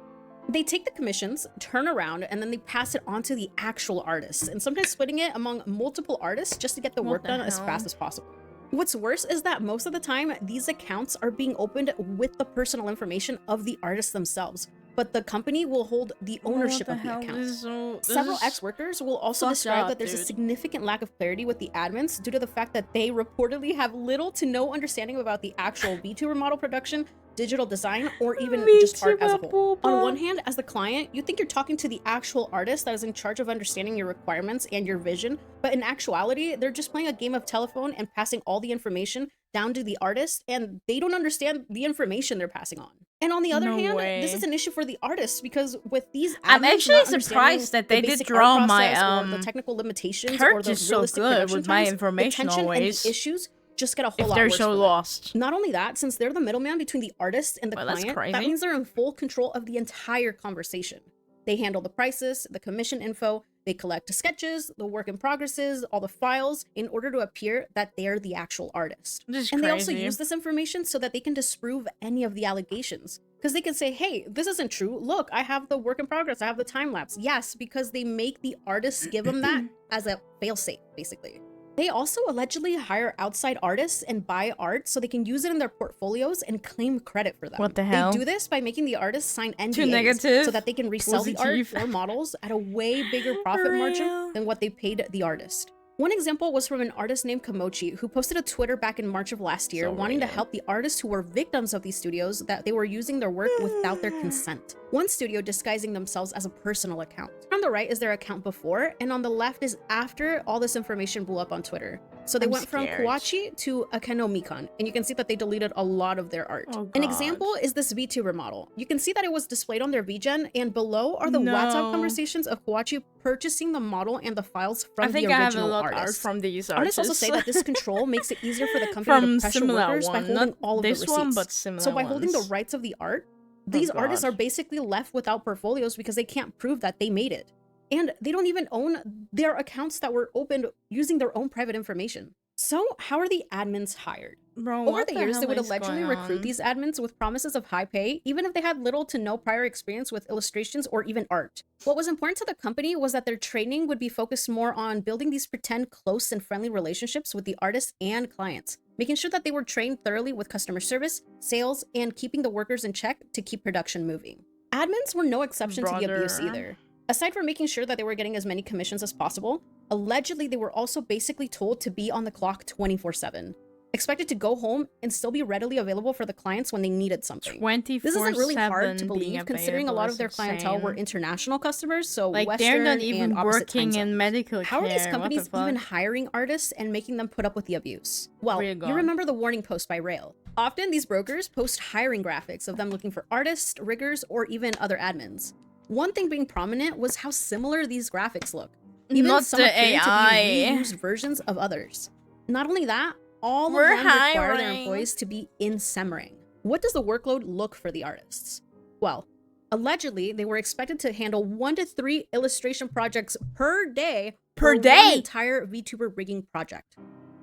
They take the commissions, turn around, and then they pass it on to the actual artists, and sometimes splitting it among multiple artists just to get the work done as fast as possible. What's worse is that most of the time, these accounts are being opened with the personal information of the artists themselves, but the company will hold the ownership of the account. Several ex-workers will also describe that there's a significant lack of clarity with the admins due to the fact that they reportedly have little to no understanding about the actual VTuber model production, digital design, or even just art as a whole. On one hand, as the client, you think you're talking to the actual artist that is in charge of understanding your requirements and your vision, but in actuality, they're just playing a game of telephone and passing all the information down to the artist, and they don't understand the information they're passing on. And on the other hand, this is an issue for the artists because with these I'm actually surprised that they did draw my the technical limitations or the so good with my information the tension always. And the issues just get a whole if lot they're worse so lost. Not only that, since they're the middleman between the artist and the client, that means they're in full control of the entire conversation. They handle the prices, the commission info, they collect the sketches, the work in progresses, all the files, in order to appear that they're the actual artist. And they also use this information so that they can disprove any of the allegations. Because they can say, hey, this isn't true. Look, I have the work in progress. I have the time lapse. Yes, because they make the artists give them that as a failsafe, basically. They also allegedly hire outside artists and buy art so they can use it in their portfolios and claim credit for them. What the hell? They do this by making the artists sign NDAs so that they can resell the art or models at a way bigger profit margin than what they paid the artist. One example was from an artist named Kamochi, who posted a Twitter back in March of last year wanting to help the artists who were victims of these studios that they were using their work without their consent. One studio disguising themselves as a personal account. On the right is their account before, and on the left is after all this information blew up on Twitter. So they went from Kawachi to Akeno Mikan, and you can see that they deleted a lot of their art. An example is this VTuber model. You can see that it was displayed on their VGen, and below are the WhatsApp conversations of Kawachi purchasing the model and the files from the original artist. From these artists also say that this control makes it easier for the company to pressure workers by holding all of the receipts. So by holding the rights of the art, these artists are basically left without portfolios because they can't prove that they made it. And they don't even own their accounts that were opened using their own private information. So how are the admins hired? Bro, over the years, they would allegedly recruit these admins with promises of high pay, even if they had little to no prior experience with illustrations or even art. What was important to the company was that their training would be focused more on building these pretend close and friendly relationships with the artists and clients, making sure that they were trained thoroughly with customer service, sales, and keeping the workers in check to keep production moving. Admins were no exception to the abuse either. Aside from making sure that they were getting as many commissions as possible, allegedly they were also basically told to be on the clock 24/7. Expected to go home and still be readily available for the clients when they needed something. This isn't really hard to believe considering a lot of their clientele were international customers, so like Western they're not even and working in medical care. How are these companies even hiring artists and making them put up with the abuse? Well, you remember the warning post by Rail. Often these brokers post hiring graphics of them looking for artists, riggers, or even other admins. One thing being prominent was how similar these graphics look. Even not some the appearing AI. to be reused versions of others. Not only that, all of them require their employees to be in Semring. What does the workload look for the artists? Well, allegedly, they were expected to handle 1 to 3 illustration projects per day. Per for day? One entire VTuber rigging project.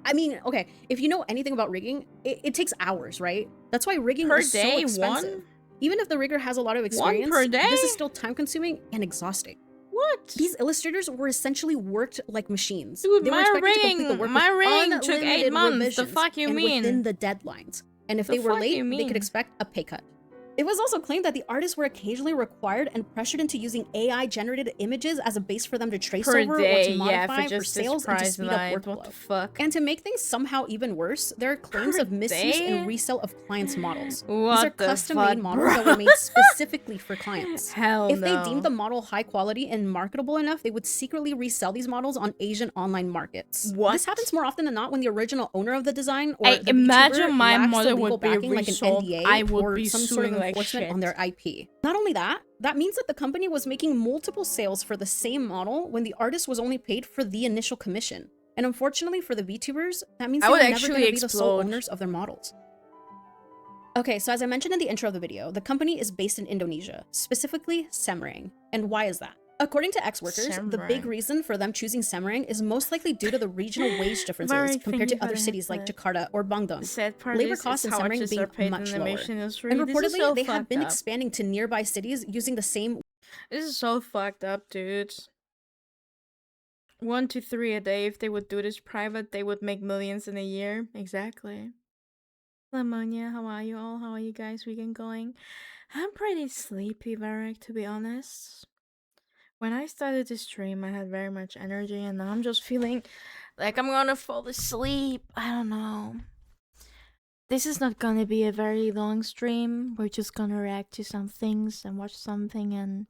I mean, okay, if you know anything about rigging, it takes hours, right? That's why rigging Per is so day, expensive. one? Even if the rigger has a lot of experience, per day? this is still time-consuming and exhausting. What? These illustrators were essentially worked like machines. Dude, They were expected to complete the work my with ring took 8 unlimited months. The revisions fuck you and mean? within the deadlines. And if The they were fuck late, you they mean? could expect a pay cut. It was also claimed that the artists were occasionally required and pressured into using AI-generated images as a base for them to trace Per over day, or to modify for for just this sales and to price speed up night. workflow. What the fuck? And to make things somehow even worse, there are claims Per of misuse day? and resale of clients' models. These What are the custom-made fuck, models that bro? were made specifically for clients. Hell If no. they deemed the model high quality and marketable enough, they would secretly resell these models on Asian online markets. What? This happens more often than not when the original owner of the design or Hey, the imagine VTuber my lacks mother the legal would be backing like an resold. NDA I would or be some sort of suing like enforcement shit. on their IP. Not only that means that the company was making multiple sales for the same model when the artist was only paid for the initial commission. And unfortunately for the VTubers, that means I they would were never actually going to be the sole explode. owners of their models. Okay, so as I mentioned in the intro of the video, the company is based in Indonesia, specifically Semarang. And why is that? According to ex-workers, the big Semarang. reason for them choosing Semarang is most likely due to the regional wage differences Very compared to thingy other for the cities like headset. Jakarta or Bandung. The sad part Labor is costs in how Semarang artists are being paid in much the lower. animation industry. And This is reportedly, so they have fucked been up. expanding to nearby cities using the same This is so fucked up, dude. 1 to 3 a day. If they would do this private, they would make millions in a year. Exactly. Lamonia, how are you all? How are you guys? Weekend going? I'm pretty sleepy, Varric, to be honest. When I started to stream, I had very much energy, and now I'm just feeling like I'm gonna fall asleep. I don't know. This is not gonna be a very long stream. We're just gonna react to some things and watch something, and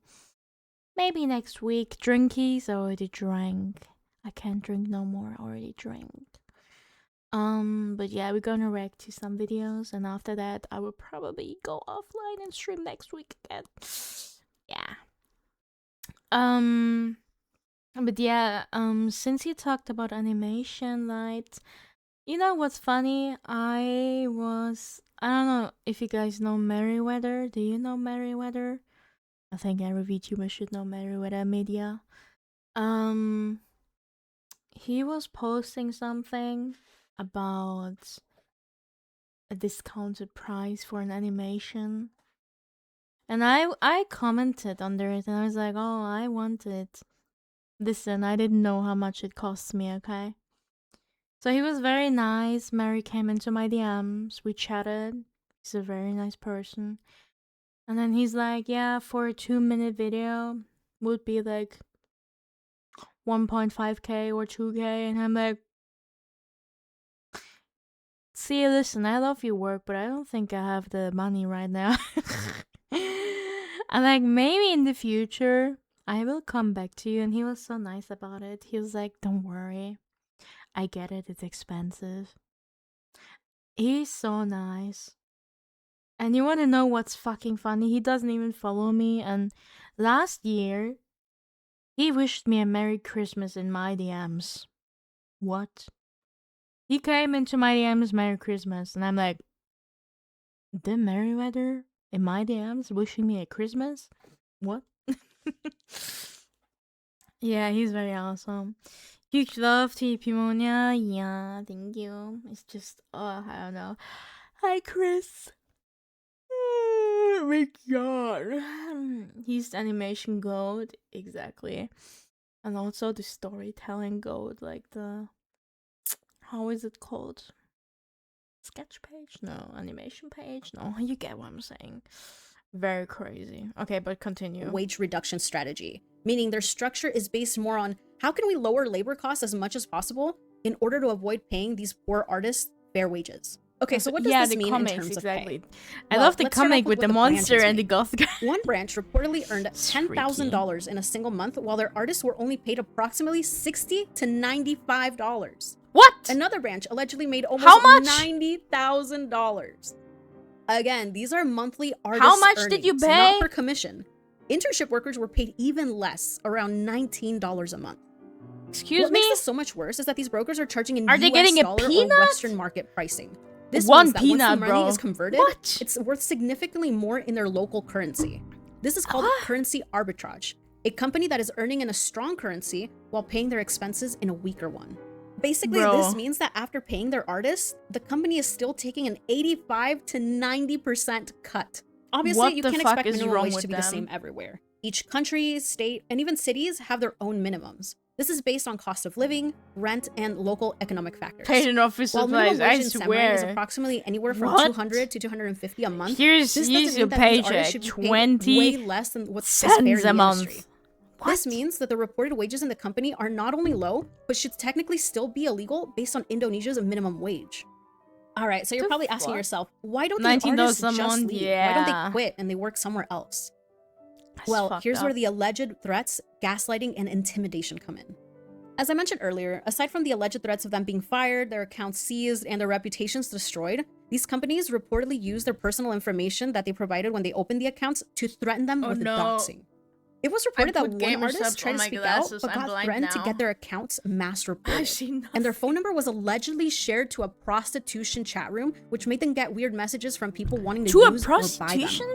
maybe next week. Drinkies, I already drank. I can't drink no more. I already drank. But yeah, we're gonna react to some videos, and after that, I will probably go offline and stream next week again. Yeah. But yeah, since you talked about animation, Light, you know what's funny? I don't know if you guys know Merryweather. Do you know Merryweather? I think every VTuber should know Merryweather Media. He was posting something about a discounted price for an animation. And I commented under it, and I was like, oh, I want it. Listen, I didn't know how much it costs me, okay? So he was very nice. Mary came into my DMs. We chatted. He's a very nice person. And then he's like, yeah, for a 2-minute video would be like 1.5k or 2k. And I'm like, see, listen, I love your work, but I don't think I have the money right now. I'm like, maybe in the future I will come back to you. And he was so nice about it. He was like, don't worry, I get it, it's expensive. He's so nice. And you want to know what's fucking funny? He doesn't even follow me. And last year, he wished me a Merry Christmas in my DMs. What? He came into my DMs, Merry Christmas. And I'm like, the Merryweather in my DMs wishing me a Christmas? What? Yeah, he's very awesome. Huge love to you, Pimonia. Yeah, thank you. It's just, I don't know. Hi, Chris. Oh my god. He's animation gold, exactly. And also the storytelling gold, like the, how is it called? Sketch page? No, animation page? No, you get what I'm saying. Very crazy. Okay, but continue. wage reduction strategy, meaning their structure is based more on how can we lower labor costs as much as possible in order to avoid paying these poor artists fair wages. Okay, so what does this the mean comics, in terms exactly. of pay? I Well, love the let's start off comic with the what monster branches and the make. goth guy. One branch reportedly earned It's $10,000 in a single month, while their artists were only paid approximately $60 to $95. What? Another branch allegedly made almost How much? $90,000. Again, these are monthly artist How much did you earnings, pay? not per commission. Internship workers were paid even less, around $19 a month. Excuse What me? makes this so much worse is that these brokers are charging in Are they US getting a dollar or peanut? Western market pricing. This One means that peanut, once the money bro. is converted, What? it's worth significantly more in their local currency. This is called currency arbitrage, a company that is earning in a strong currency while paying their expenses in a weaker one. Basically, Bro. this means that after paying their artists, the company is still taking an 85 to 90% cut. Obviously, What you the can't fuck expect is minimum wrong wage with to be the them? same everywhere. Each country, state, and even cities have their own minimums. This is based on cost of living, rent, and local economic factors. Paid in office While minimum supplies, wage I in Samurai is swear. approximately anywhere from What? 200 to 250 a month, Here's this doesn't your mean that these artists paycheck. should be paid 20 way less than what's fair in cents the a industry. month. This What? means that the reported wages in the company are not only low, but should technically still be illegal based on Indonesia's minimum wage. All right, so you're The probably asking fuck? yourself, why don't $19 these artists a just month? leave? Why don't Yeah. they quit and they work somewhere else? That's Well, fucked here's up. where the alleged threats, gaslighting, and intimidation come in. As I mentioned earlier, aside from the alleged threats of them being fired, their accounts seized, and their reputations destroyed, these companies reportedly use their personal information that they provided when they opened the accounts to threaten them Oh, with no. doxing. It was reported that put one gamer artist subs tried on to my speak glasses. out, but I'm got blind threatened to now. get their accounts mass reported. I've seen And their nothing. phone number was allegedly shared to a prostitution chat room, which made them get weird messages from people wanting to To a use or buy them. prostitution?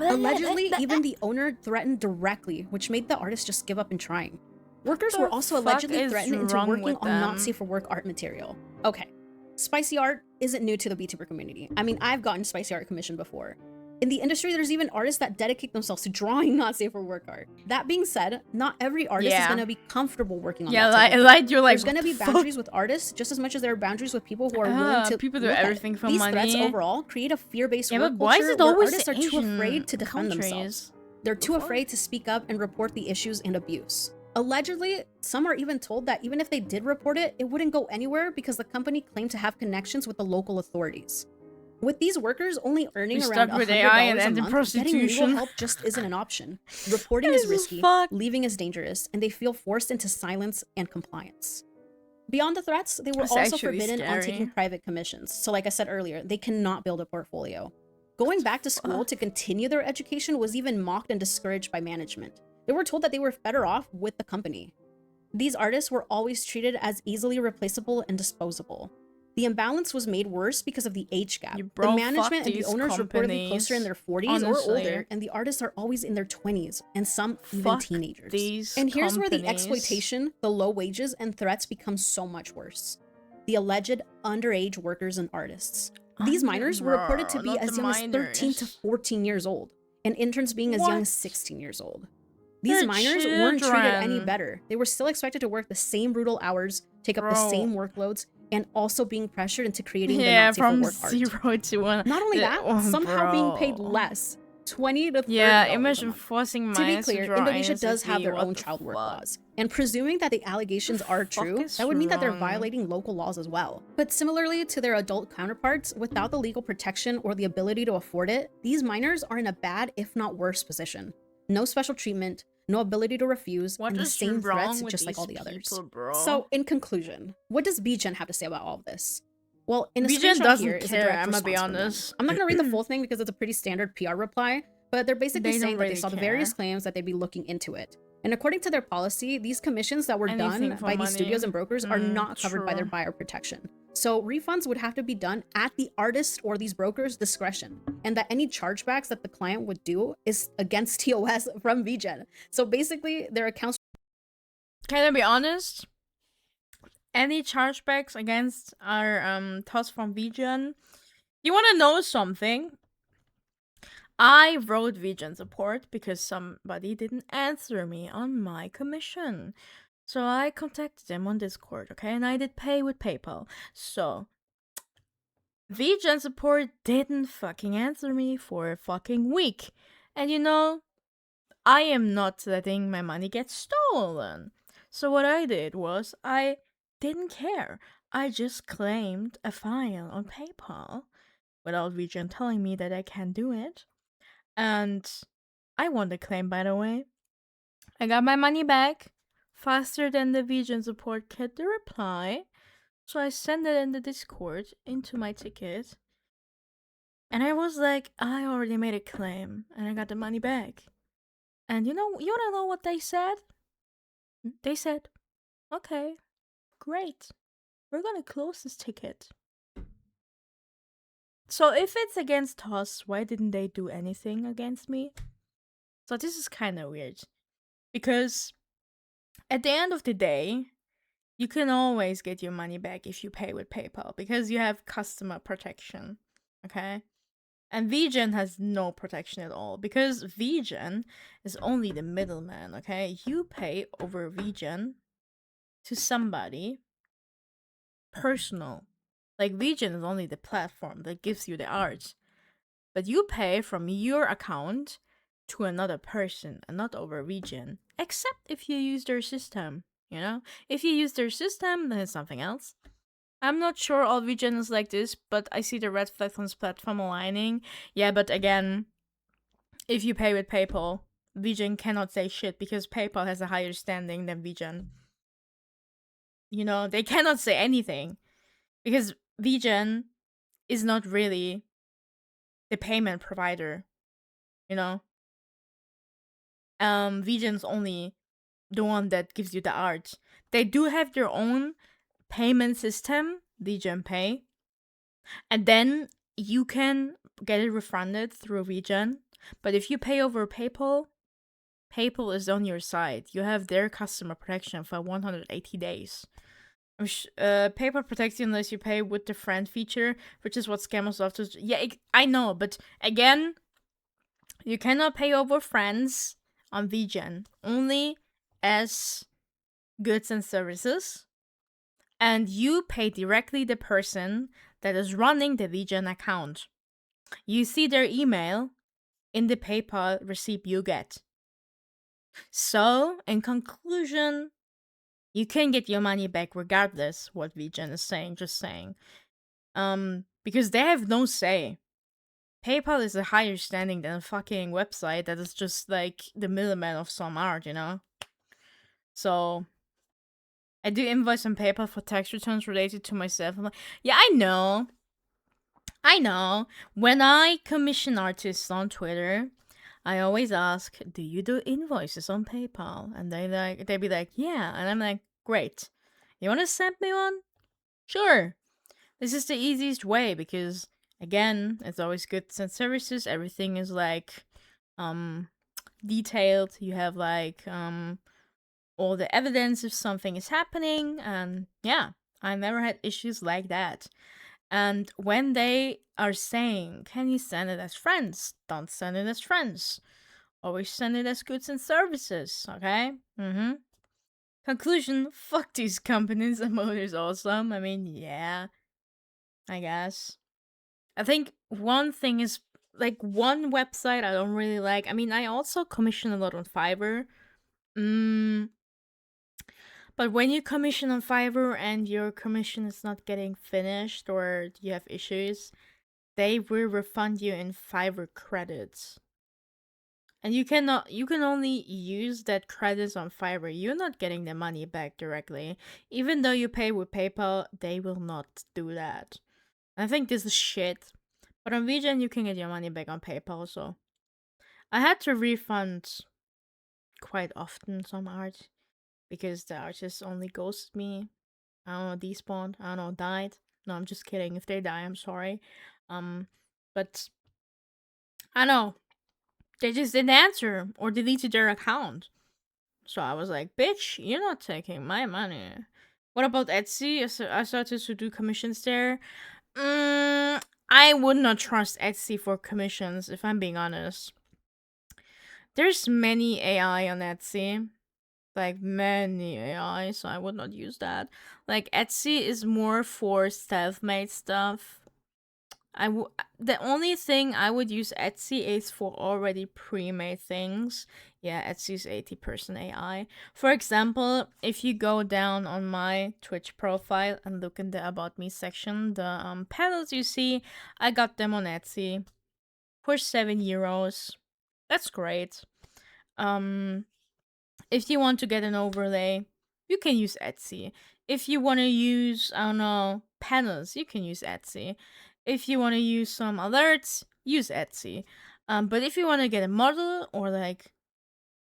Allegedly, even the owner threatened directly, which made the artist just give up in trying. Workers the were also fuck allegedly is threatened into wrong working with on not them? safe for work art material. Okay, spicy art isn't new to the VTuber community. I mean, I've gotten spicy art commissioned before. In the industry, there's even artists that dedicate themselves to drawing not safe for work art. That being said, not every artist is Yeah. going to be comfortable working on Yeah, that type of like you're like. There's going to be boundaries with artists just as much as there are boundaries with people who are willing to People do look at it. everything for These money. threats overall create a fear-based Yeah, work but why is culture it where always artists are too Asian afraid to defend countries? themselves. They're too afraid to speak up and report the issues and abuse. Allegedly, some are even told that even if they did report it, it wouldn't go anywhere because the company claimed to have connections with the local authorities. With these workers only earning We around stuck with $100 AI and a ended month, getting legal prostitution. help just isn't an option. Reporting This is is risky, fucked. leaving is dangerous, and they feel forced into silence and compliance. Beyond the threats, they were That's also actually forbidden on taking scary. private commissions. So like I said earlier, they cannot build a portfolio. Going back to school to continue their education was even mocked and discouraged by management. They were told that they were better off with the company. These artists were always treated as easily replaceable and disposable. The imbalance was made worse because of the age gap. Bro, The management fuck and the these owners reportedly closer in their 40s or honestly. older, and the artists are always in their 20s, and some even Fuck teenagers. these And here's where the companies. exploitation, the low wages, and threats become so much worse. The alleged underage workers and artists. These minors were reported to be Not as the young as 13 to minors. 14 years old, and interns being as young What? as 16 years old. These They're minors weren't treated any children. better. They were still expected to work the same brutal hours, take up the Bro. same workloads, and also being pressured into creating the Yeah, not safe for from work art. 0 to 1. Not only that, somehow being paid bro. less, 20 to $30 Yeah, a imagine month. forcing To be minors clear, draw Indonesia does have ISFP, their what own the child work fuck? laws, and presuming that the allegations are fuck true, is that would mean that they're wrong? violating local laws as well. But similarly to their adult counterparts, without the legal protection or the ability to afford it, these minors are in a bad, if not worse, position. No special treatment, no ability to refuse, What and the is same wrong threats with just like these all the others. people, bro? So, in conclusion, what does BGen have to say about all of this? Well, in a BGen screenshot doesn't here is a care, direct I'm gonna be response from them. honest. I'm not gonna read the full thing because it's a pretty standard PR reply, but they're basically They don't saying that they really saw the care. various claims that they'd be looking into it. And according to their policy, these commissions that were Anything done for by these money. studios and brokers are not covered by their True. buyer protection. So refunds would have to be done at the artist or these brokers' discretion, and that any chargebacks that the client would do is against TOS from VGen. So basically, their accounts. Can I be honest? Any chargebacks against our TOS from VGen? You want to know something? I wrote VGen support because somebody didn't answer me on my commission. So I contacted them on Discord, okay? And I did pay with PayPal. So VGen support didn't fucking answer me for a fucking week. And you know, I am not letting my money get stolen. So what I did was I didn't care. I just claimed a file on PayPal without VGen telling me that I can do it. And I won the claim, by the way. I got my money back faster than the VGen support could the reply. So I sent it in the Discord into my ticket. And I was like, I already made a claim and I got the money back. And you wanna know what they said? They said, okay, great. We're gonna close this ticket. So if it's against us, why didn't they do anything against me? So this is kind of weird. Because at the end of the day, you can always get your money back if you pay with PayPal because you have customer protection. Okay? And VGen has no protection at all because VGen is only the middleman, okay? You pay over VGen to somebody personal. Like VGen is only the platform that gives you the art. But you pay from your account to another person and not over VGen. Except if you use their system, you know? If you use their system, then it's something else. I'm not sure all VGen is like this, but I see the red flag on this platform aligning. Yeah, but again, if you pay with PayPal, VGen cannot say shit because PayPal has a higher standing than VGen. You know, they cannot say anything because VGen is not really the payment provider, you know? VGen's only the one that gives you the art. They do have their own payment system, VGen Pay, and then you can get it refunded through VGen. But if you pay over PayPal, PayPal is on your side. You have their customer protection for 180 days. PayPal protects you unless you pay with the friend feature, which is what scammers love to. Yeah, I know, but again, you cannot pay over friends on VGen. Only as goods and services. And you pay directly the person that is running the VGen account. You see their email in the PayPal receipt you get. So, in conclusion, you can get your money back regardless what VGen is saying, just saying. Because they have no say. PayPal is a higher standing than a fucking website that is just like the middleman of some art, you know? So, I do invoice on PayPal for tax returns related to myself. I'm like, yeah, I know. When I commission artists on Twitter, I always ask, do you do invoices on PayPal? And they be like, yeah. And I'm like, great. You want to send me one? Sure. This is the easiest way because, again, it's always goods and services. Everything is like, detailed. You have like, all the evidence if something is happening. And yeah, I never had issues like that. And when they are saying, can you send it as friends? Don't send it as friends. Always send it as goods and services, okay? Conclusion, fuck these companies. The motor's awesome. I mean, yeah, I guess. I think one thing is, like, one website I don't really like. I mean, I also commission a lot on Fiverr. But when you commission on Fiverr and your commission is not getting finished or you have issues, they will refund you in Fiverr credits. And you can only use that credits on Fiverr. You're not getting the money back directly. Even though you pay with PayPal, they will not do that. I think this is shit. But on VGen, you can get your money back on PayPal, so. I had to refund quite often some art because the artist only ghosted me. I don't know, despawned. I don't know, died. No, I'm just kidding. If they die, I'm sorry. But I don't know. They just didn't answer or deleted their account. So I was like, bitch, you're not taking my money. What about Etsy? I started to do commissions there. I would not trust Etsy for commissions, if I'm being honest. There's many AI on Etsy. Like, many AI, so I would not use that. Like, Etsy is more for self-made stuff. The only thing I would use Etsy is for already pre-made things. Yeah, Etsy's 80% AI. For example, if you go down on my Twitch profile and look in the About Me section, the panels you see, I got them on Etsy for €7. That's great. If you want to get an overlay, you can use Etsy. If you want to use, I don't know, panels, you can use Etsy. If you want to use some alerts, use Etsy. But if you want to get a model or like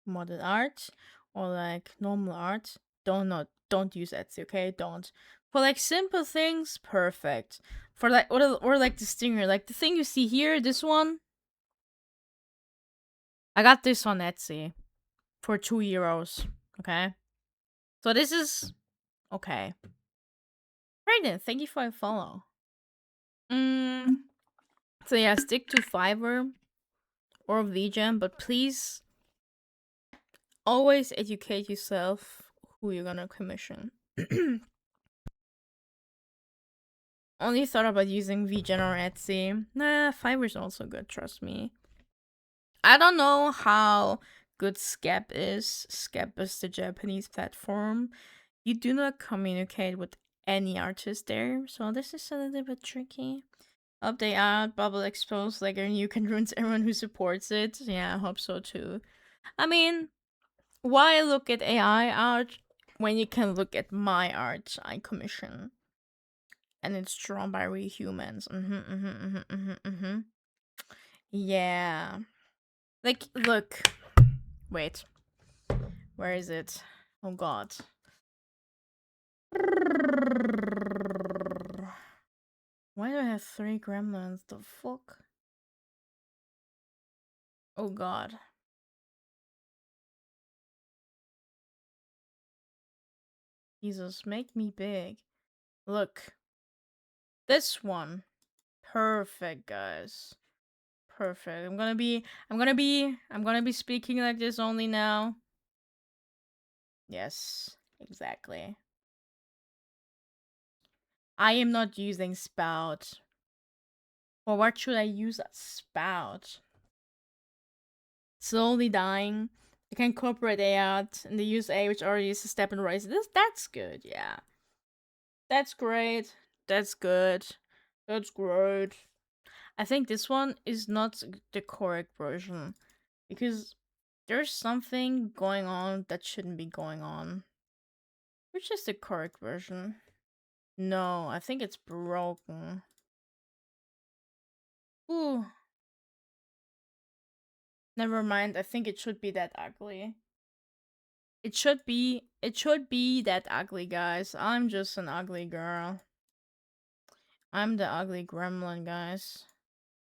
model art or like normal art, don't use Etsy, okay? Don't. For like simple things, perfect. For like or like the stinger, like the thing you see here, this one. I got this on Etsy for €2. Okay. So this is Okay. Right then, thank you for your follow. So yeah, stick to Fiverr or VGen, but please always educate yourself who you're gonna commission. Only thought about using VGen or Etsy. Nah, Fiverr's also good, trust me. I don't know how good Skep is. Skep is the Japanese platform. You do not communicate with any artist there, so this is a little bit tricky. Update out, bubble exposed, like a new can ruin everyone who supports it. Yeah, I hope so too. I mean, why look at AI art when you can look at my art I commission? And it's drawn by real humans. Yeah. Like, look. Wait. Where is it? Oh god. Why do I have 3 gremlins? The fuck? Oh god. Jesus, make me big. Look. This one. Perfect, guys. Perfect. I'm gonna be speaking like this only now. Yes, exactly. I am not using spout. Or what should I use as spout? Slowly dying. I can incorporate A out and the use A, which already is a step in the race. That's good, yeah. That's great. That's good. That's great. I think this one is not the correct version. Because there's something going on that shouldn't be going on. Which is the correct version? No, I think it's broken. Ooh. Never mind, I think it should be that ugly. It should be that ugly, guys. I'm just an ugly girl. I'm the ugly gremlin, guys.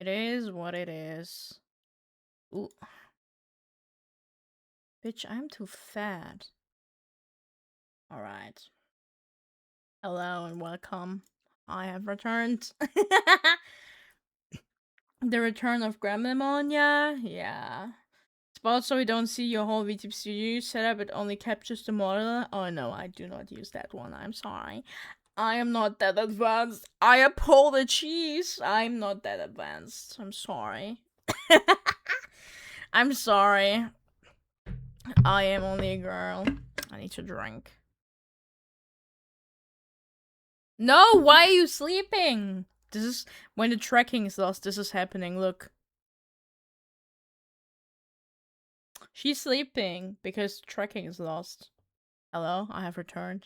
It is what it is. Ooh. Bitch, I'm too fat. Alright. Hello and welcome. I have returned. The return of Gremlimonia? Yeah. Spot so we don't see your whole VTube studio setup, it only captures the model. Oh no, I do not use that one. I'm sorry. I am not that advanced. I apologize. I'm not that advanced. I'm sorry. I'm sorry. I am only a girl. I need to drink. No, why are you sleeping? This is when the tracking is lost. This is happening. Look. She's sleeping because tracking is lost. Hello, I have returned.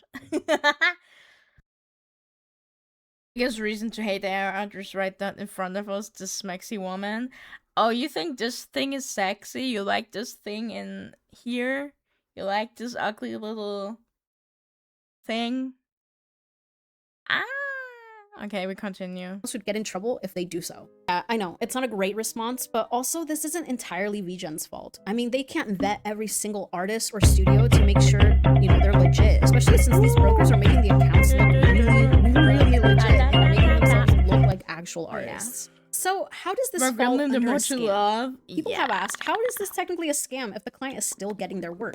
Biggest reason to hate the air actress right down in front of us, this smexy woman. Oh, you think this thing is sexy? You like this thing in here? You like this ugly little thing? Ah! Okay, we continue. Would get in trouble if they do so. Yeah, I know, it's not a great response, but also this isn't entirely VGen's fault. I mean, they can't vet every single artist or studio to make sure, you know, they're legit, especially since these brokers are making the accounts look really legit and making themselves look like actual artists. Yeah. So how does this fall under a scam? People have asked, how is this technically a scam if the client is still getting their work?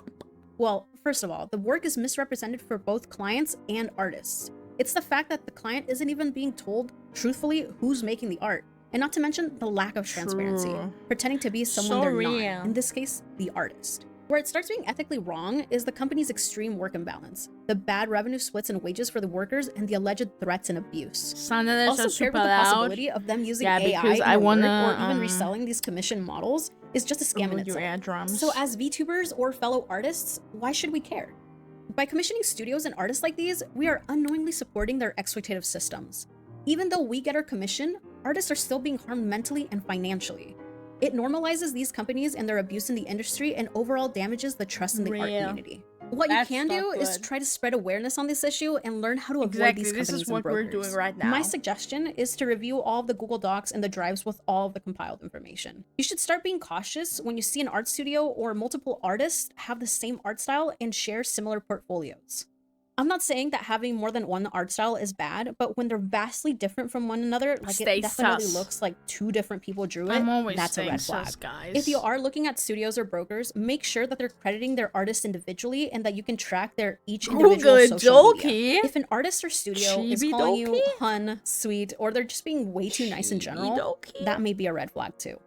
Well, first of all, the work is misrepresented for both clients and artists. It's the fact that the client isn't even being told truthfully who's making the art, and not to mention the lack of transparency, pretending to be someone they're not, in this case, the artist. Where it starts being ethically wrong is the company's extreme work imbalance, the bad revenue splits and wages for the workers, and the alleged threats and abuse. Also paired with the possibility of them using AI in work or even reselling these commission models is just a scam in itself. So as VTubers or fellow artists, why should we care? By commissioning studios and artists like these, we are unknowingly supporting their exploitative systems. Even though we get our commission, artists are still being harmed mentally and financially. It normalizes these companies and their abuse in the industry and overall damages the trust in the art community. What you can do is try to spread awareness on this issue and learn how to avoid these companies and brokers. This is what we're doing right now. My suggestion is to review all of the Google Docs and the drives with all of the compiled information. You should start being cautious when you see an art studio or multiple artists have the same art style and share similar portfolios. I'm not saying that having more than one art style is bad, but when they're vastly different from one another, like Stay it definitely sus. looks like two different people drew it, I'm always that's a staying red flag. sus, guys. If you are looking at studios or brokers, make sure that they're crediting their artists individually and that you can track their each individual social media. If an artist or studio is calling you hun, sweet, or they're just being way too nice in general, that may be a red flag too.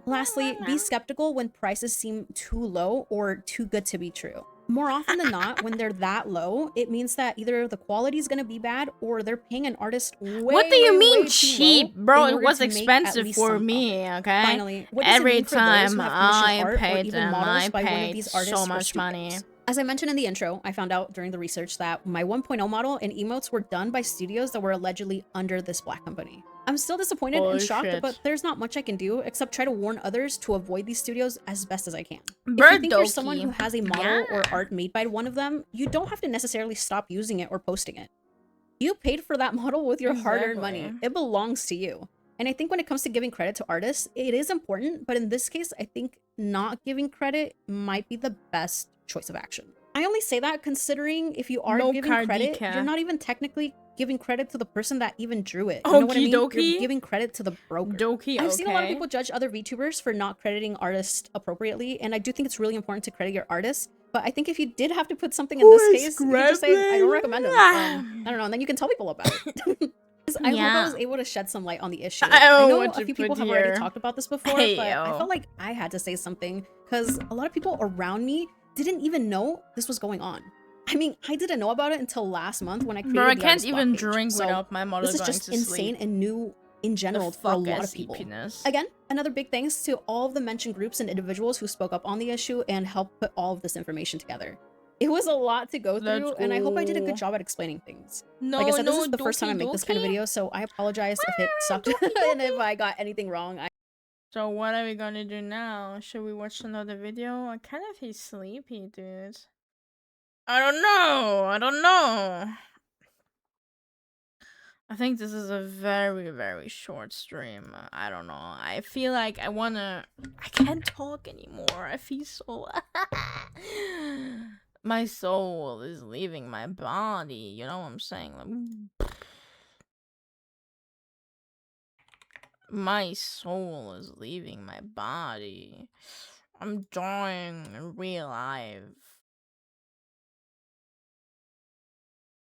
Lastly, be skeptical when prices seem too low or too good to be true. More often than not, when they're that low, it means that either the quality is going to be bad or they're paying an artist what do you mean cheap, bro? It was expensive for me, okay? Finally, what every time I paid them, I paid so much money. As I mentioned in the intro, I found out during the research that my 1.0 model and emotes were done by studios that were allegedly under this black company. I'm still disappointed and shocked, but there's not much I can do except try to warn others to avoid these studios as best as I can. If you think you're someone who has a model or art made by one of them, you don't have to necessarily stop using it or posting it. You paid for that model with your hard-earned money. It belongs to you. And I think when it comes to giving credit to artists, it is important, but in this case, I think not giving credit might be the best choice of action. I only say that considering if you are giving credit, you're not even technically giving credit to the person that even drew it. You know what I mean? You're giving credit to the broker. I've seen a lot of people judge other VTubers for not crediting artists appropriately, and I do think it's really important to credit your artists. But I think if you did have to put something in this case, you just say, I don't recommend it. I don't know, and then you can tell people about it. I hope I was able to shed some light on the issue. I know a few people have already talked about this before, but I felt like I had to say something because a lot of people around me didn't even know this was going on. I mean, I didn't know about it until last month when I created I can't even drink without my mother going to sleep. This is just insane and new in general for a lot of people. Again, another big thanks to all of the mentioned groups and individuals who spoke up on the issue and helped put all of this information together. It was a lot to go through, and I hope I did a good job at explaining things. Like I said, this is the first time I make this kind of video, so I apologize if it sucked and if I got anything wrong. So what are we gonna do now? Should we watch another video? I kind of feel sleepy, dude. I don't know. I think this is a very, very short stream. I don't know. I feel like I can't talk anymore. I feel so... My soul is leaving my body. You know what I'm saying? Like, my soul is leaving my body. I'm dying in real life.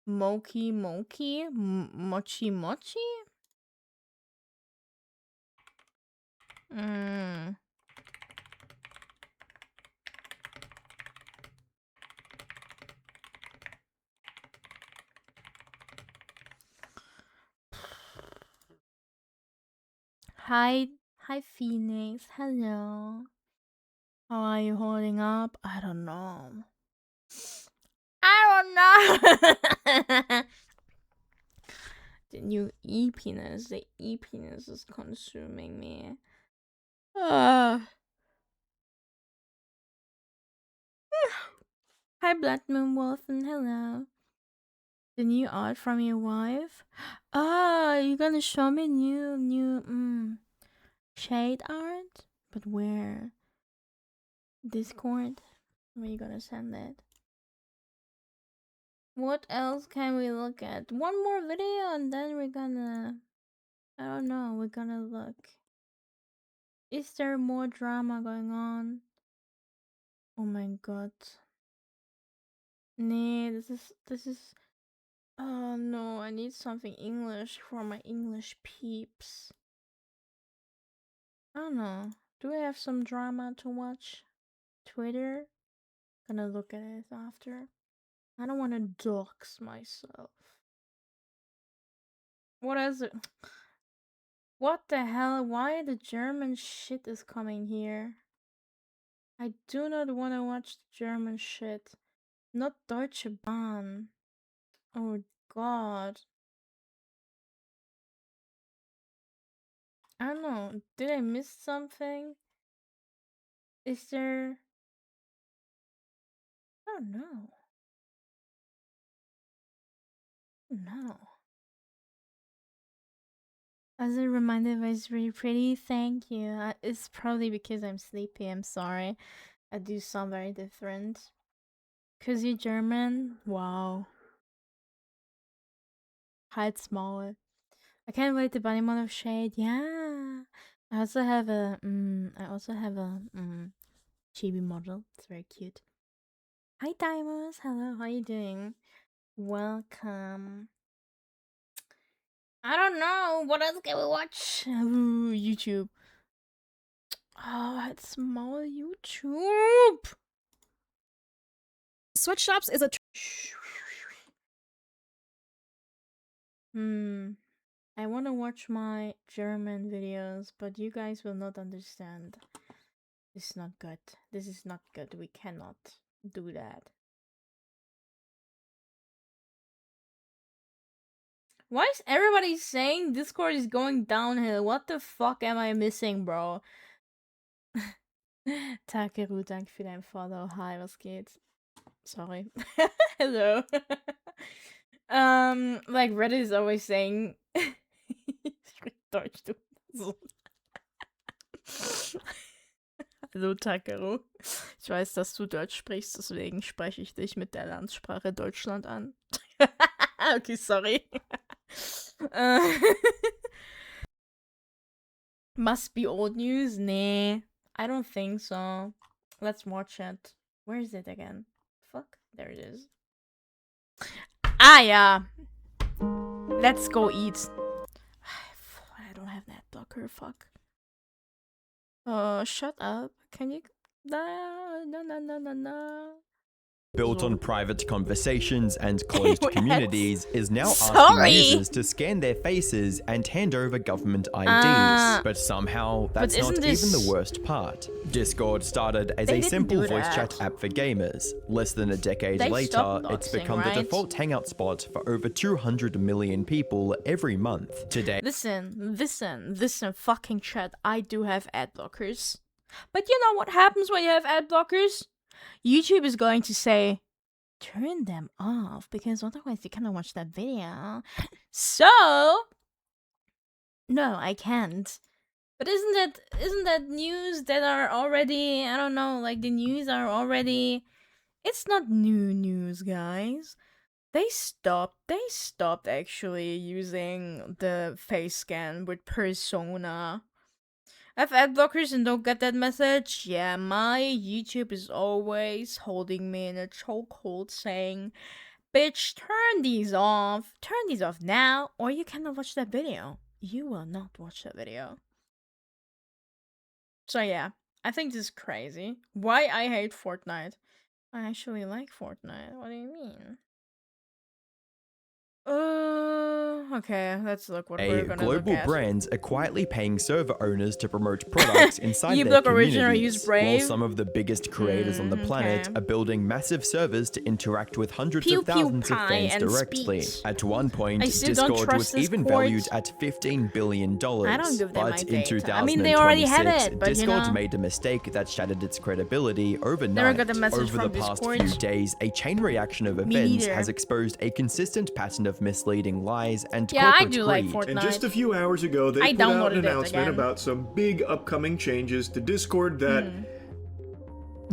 Mochi mochi? Mochi mochi? Hi Phoenix. Hello. How are you holding up? I don't know. The new e-penis. The e-penis is consuming me. Hi Blood Moon Wolfen. Hello. The new art from your wife? You're gonna show me new shade art? But where? Discord? Where you gonna send it? What else can we look at? One more video and then we're gonna... I don't know, we're gonna look. Is there more drama going on? Oh my god. Nee, this is... Oh no, I need something English for my English peeps. I don't know. Do I have some drama to watch? Twitter? Gonna look at it after. I don't want to dox myself. What is it? What the hell? Why the German shit is coming here? I do not want to watch the German shit. Not Deutsche Bahn. Oh god. I don't know. Did I miss something? Is there... I don't know. No. As a reminder, it's really pretty. Thank you. It's probably because I'm sleepy. I'm sorry. I do sound very different. Cause you're German? Wow. Halt's Maul. I can't wait the bunny model of Shade. Yeah. I also have a chibi model. It's very cute. Hi Dimos. Hello, how you doing? Welcome. I don't know. What else can we watch? Ooh, YouTube. Oh, it's more YouTube. Sweatshops is a I want to watch my German videos, but you guys will not understand. This is not good. This is not good. We cannot do that. Why is everybody saying Discord is going downhill? What the fuck am I missing, bro? Takeru, danke für dein Follow. Hi, was geht? Sorry. Hello. Like Reddit is always saying Deutsch, du. So. Hallo Takeru. Ich weiß, dass du Deutsch sprichst, deswegen spreche ich dich mit der Landessprache Deutschland an. Okay, sorry. Must be old news? Nah, I don't think so. Let's watch it. Where is it again? Fuck, there it is. Ah, yeah. Let's go eat. I don't have that blocker, fuck. Shut up. Can you... No. Built on private conversations and closed What? communities, is now asking Sorry. users to scan their faces and hand over government IDs. But somehow, that's not this- even the worst part. Discord started as They a didn't simple do voice that. chat app for gamers. Less than a decade They later, stopped it's doxing, become right? the default hangout spot for over 200 million people every month. Today, Listen, fucking chat. I do have ad blockers. But you know what happens when you have ad blockers? YouTube is going to say, turn them off, because otherwise you cannot watch that video. So, no, I can't. But isn't that news that are already, I don't know, like the news are already, it's not new news, guys. They stopped actually using the face scan with Persona. I have ad blockers and don't get that message. Yeah, my YouTube is always holding me in a chokehold saying, bitch, turn these off. Turn these off now, or you cannot watch that video. You will not watch that video. So yeah, I think this is crazy. Why I hate Fortnite? I actually like Fortnite. What do you mean? Okay, let's look what we're gonna look global at. brands are quietly paying server owners to promote products inside You their block original, communities, use Brave? while some of the biggest creators on the planet okay. are building massive servers to interact with hundreds Pew of thousands of Pie fans and directly. speech. At one point, I still don't Discord trust was even Discord. valued at $15 billion. I don't give them my But in data. 2026, I mean, they already have it, but, you Discord know. made a mistake that shattered its credibility overnight. Never got a message Over the from past Discord. few days, a chain reaction of Me events neither. has exposed a consistent pattern of misleading lies and Yeah, I corporate do like greed. Fortnite. And just a few hours ago, they I put out downloaded an it announcement again. about some big upcoming changes to Discord that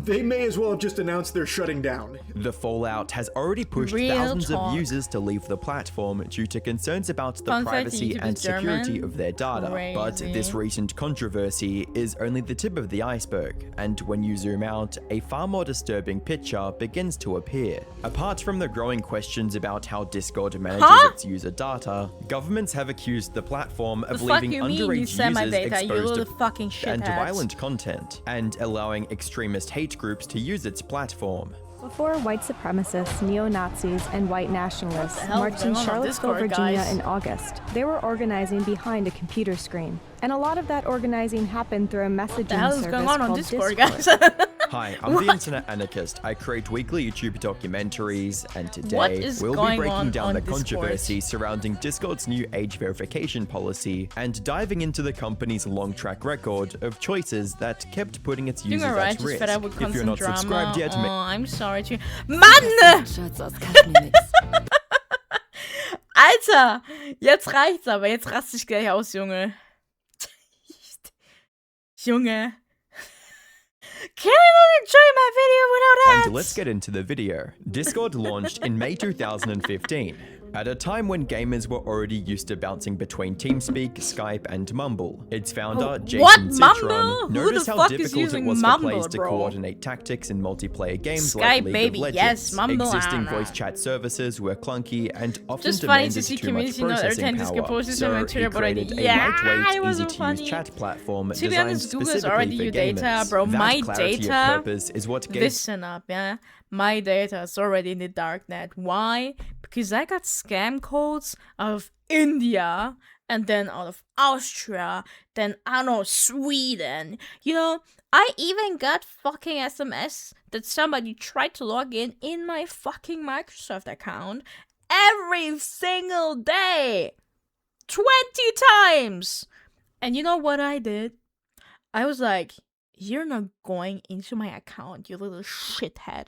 they may as well have just announced they're shutting down. The fallout has already pushed Real thousands talk. of users to leave the platform due to concerns about the Fun fact, privacy YouTube and is German. security of their data. But Crazy. this recent controversy is only the tip of the iceberg, and when you zoom out, a far more disturbing picture begins to appear. Apart from the growing questions about how Discord manages its user data, governments have accused the platform of The fuck leaving you mean you underage send my users data, you exposed little to fucking and shitheads. violent content, and allowing extremist hate groups to use its platform. Before white supremacists, neo-Nazis, and white nationalists What the hell is marched in going on Charlottesville, Discord, Virginia guys? in August, they were organizing behind a computer screen. And a lot of that organizing happened through a messaging The hell is service going on called Discord, Discord. guys? Hi, I'm the Internet Anarchist. I create weekly YouTube documentaries, and What today is we'll be going breaking on down the Discord? controversy surrounding Discord's new age verification policy and diving into the company's long track record of choices that kept putting its Doing users alright, at just risk. fed up with If you're constant not drama. subscribed yet, Oh, I'm sorry to... Mann! Alter! Jetzt reicht's aber. Jetzt raste ich gleich aus, Junge. Junge. Can I not enjoy my video without ads? and let's get into the video. Discord launched in May 2015. At a time when gamers were already used to bouncing between TeamSpeak, Skype, and Mumble, its founder, Jason Mumble? Citron, Who noticed the how fuck is difficult it using was Mumble, for players to bro? coordinate tactics in multiplayer games Skype, like League baby, of yes, Legends. Mumble, I Existing don't voice know. chat services were clunky and often Just funny to demanded see too much community not processing attend this power. proposal So on he Twitter, but created a yeah, it lightweight, wasn't easy-to-use funny. chat platform To be designed honest, Google is specifically already for your gamers. data, bro. That My clarity of data. purpose is what gave Listen up, yeah. My data is already in the darknet. Why? Because I got scam calls out of India and then out of Austria, then I don't know, Sweden. You know, I even got fucking SMS that somebody tried to log in my fucking Microsoft account every single day. 20 times. And you know what I did? I was like, you're not going into my account, you little shithead.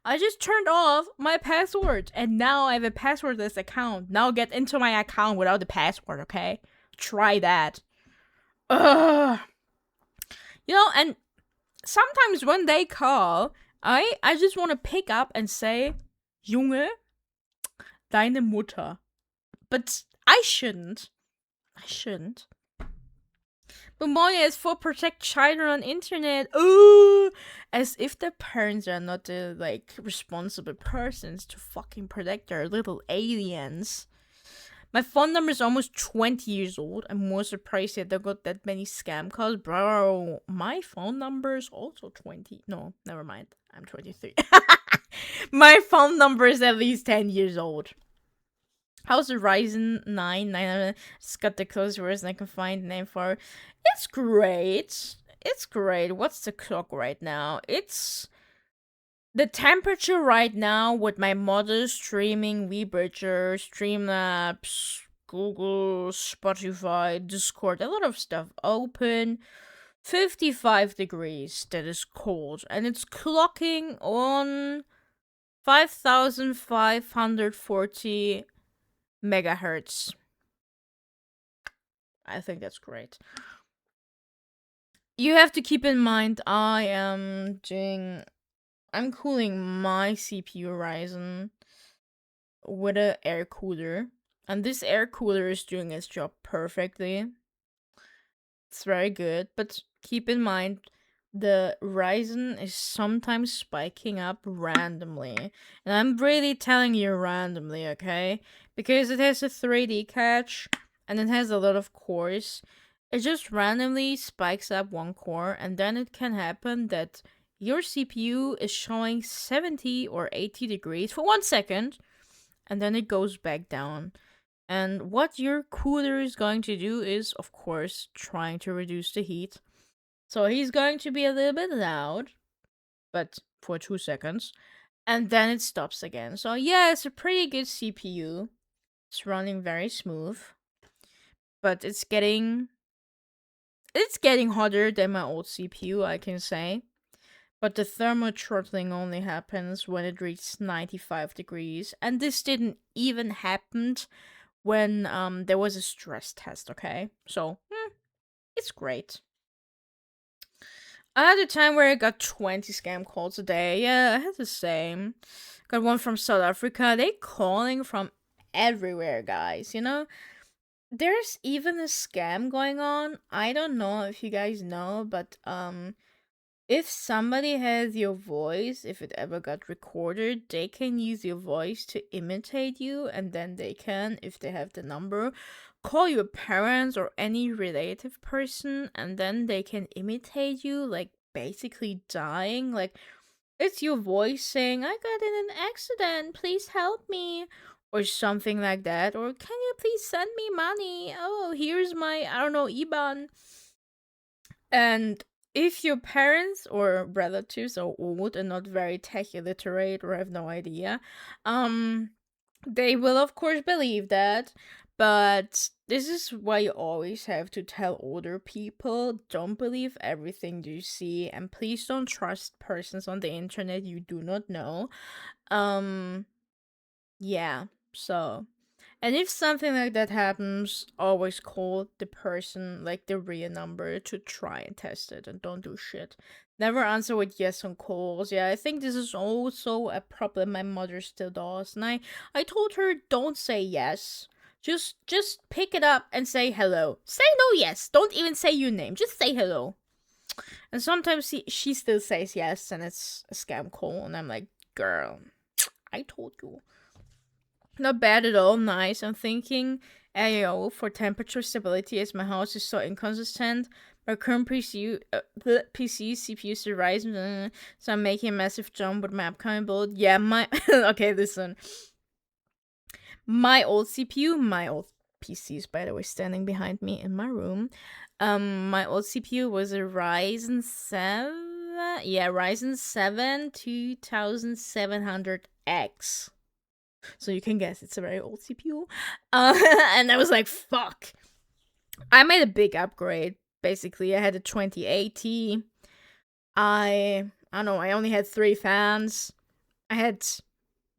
I just turned off my password, and now I have a passwordless account. Now get into my account without the password, okay? Try that. Ugh. You know, and sometimes when they call, I just want to pick up and say, Junge, deine Mutter. But I shouldn't. But Moya is for protect children on internet. Ooh, as if the parents are not the responsible persons to fucking protect their little aliens. My phone number is almost 20 years old. I'm more surprised that I got that many scam calls. Bro, my phone number is also 20. No, never mind. I'm 23. My phone number is at least 10 years old. How's the Ryzen 9 900? Just got the closest version I can find the name for. It's great. It's great. What's the clock right now? It's the temperature right now with my mother streaming VBridger, Streamlabs, Google, Spotify, Discord, a lot of stuff open. 55 degrees. That is cold. And it's clocking on 5,540 megahertz. I think that's great. You have to keep in mind I'm cooling my CPU Ryzen with an air cooler, and this air cooler is doing its job perfectly. It's very good, but keep in mind the Ryzen is sometimes spiking up randomly, and I'm really telling you randomly, okay? Because it has a 3D catch and it has a lot of cores. It just randomly spikes up one core, and then it can happen that your CPU is showing 70 or 80 degrees for 1 second, and then it goes back down. And what your cooler is going to do is, of course, trying to reduce the heat. So he's going to be a little bit loud, but for 2 seconds, and then it stops again. So yeah, it's a pretty good CPU. It's running very smooth, but it's getting hotter than my old CPU, I can say. But the thermal throttling only happens when it reaches 95 degrees, and this didn't even happen when there was a stress test, okay? So, it's great. I had a time where I got 20 scam calls a day. Yeah, I had the same. Got one from South Africa. They calling from everywhere, guys, you know? There's even a scam going on. I don't know if you guys know, but if somebody has your voice, if it ever got recorded, they can use your voice to imitate you, and then they can, if they have the number, call your parents or any relative person, and then they can imitate you, like basically dying. Like, it's your voice saying, I got in an accident, please help me, or something like that. Or can you please send me money? Oh, here's my, I don't know, IBAN. And if your parents or relatives are old and not very tech illiterate or have no idea, they will of course believe that. But this is why you always have to tell older people, don't believe everything you see, and please don't trust persons on the internet you do not know. Yeah, so. And if something like that happens, always call the person, like the real number, to try and test it, and don't do shit. Never answer with yes on calls. Yeah, I think this is also a problem my mother still does. And I told her, don't say yes. Just pick it up and say hello. Say no yes. Don't even say your name. Just say hello. And sometimes she still says yes, and it's a scam call. And I'm like, girl, I told you. Not bad at all, nice. I'm thinking AO for temperature stability as my house is so inconsistent. My current PC CPU is the Ryzen, so I'm making a massive jump with my upcoming build. Yeah, okay, listen. My old CPU, my old PC is by the way standing behind me in my room. My old CPU was a Ryzen 7. Yeah, Ryzen 7 2700X. So you can guess it's a very old CPU. And I was like, fuck. I made a big upgrade. Basically, I had a 2080. I don't know, I only had 3 fans. I had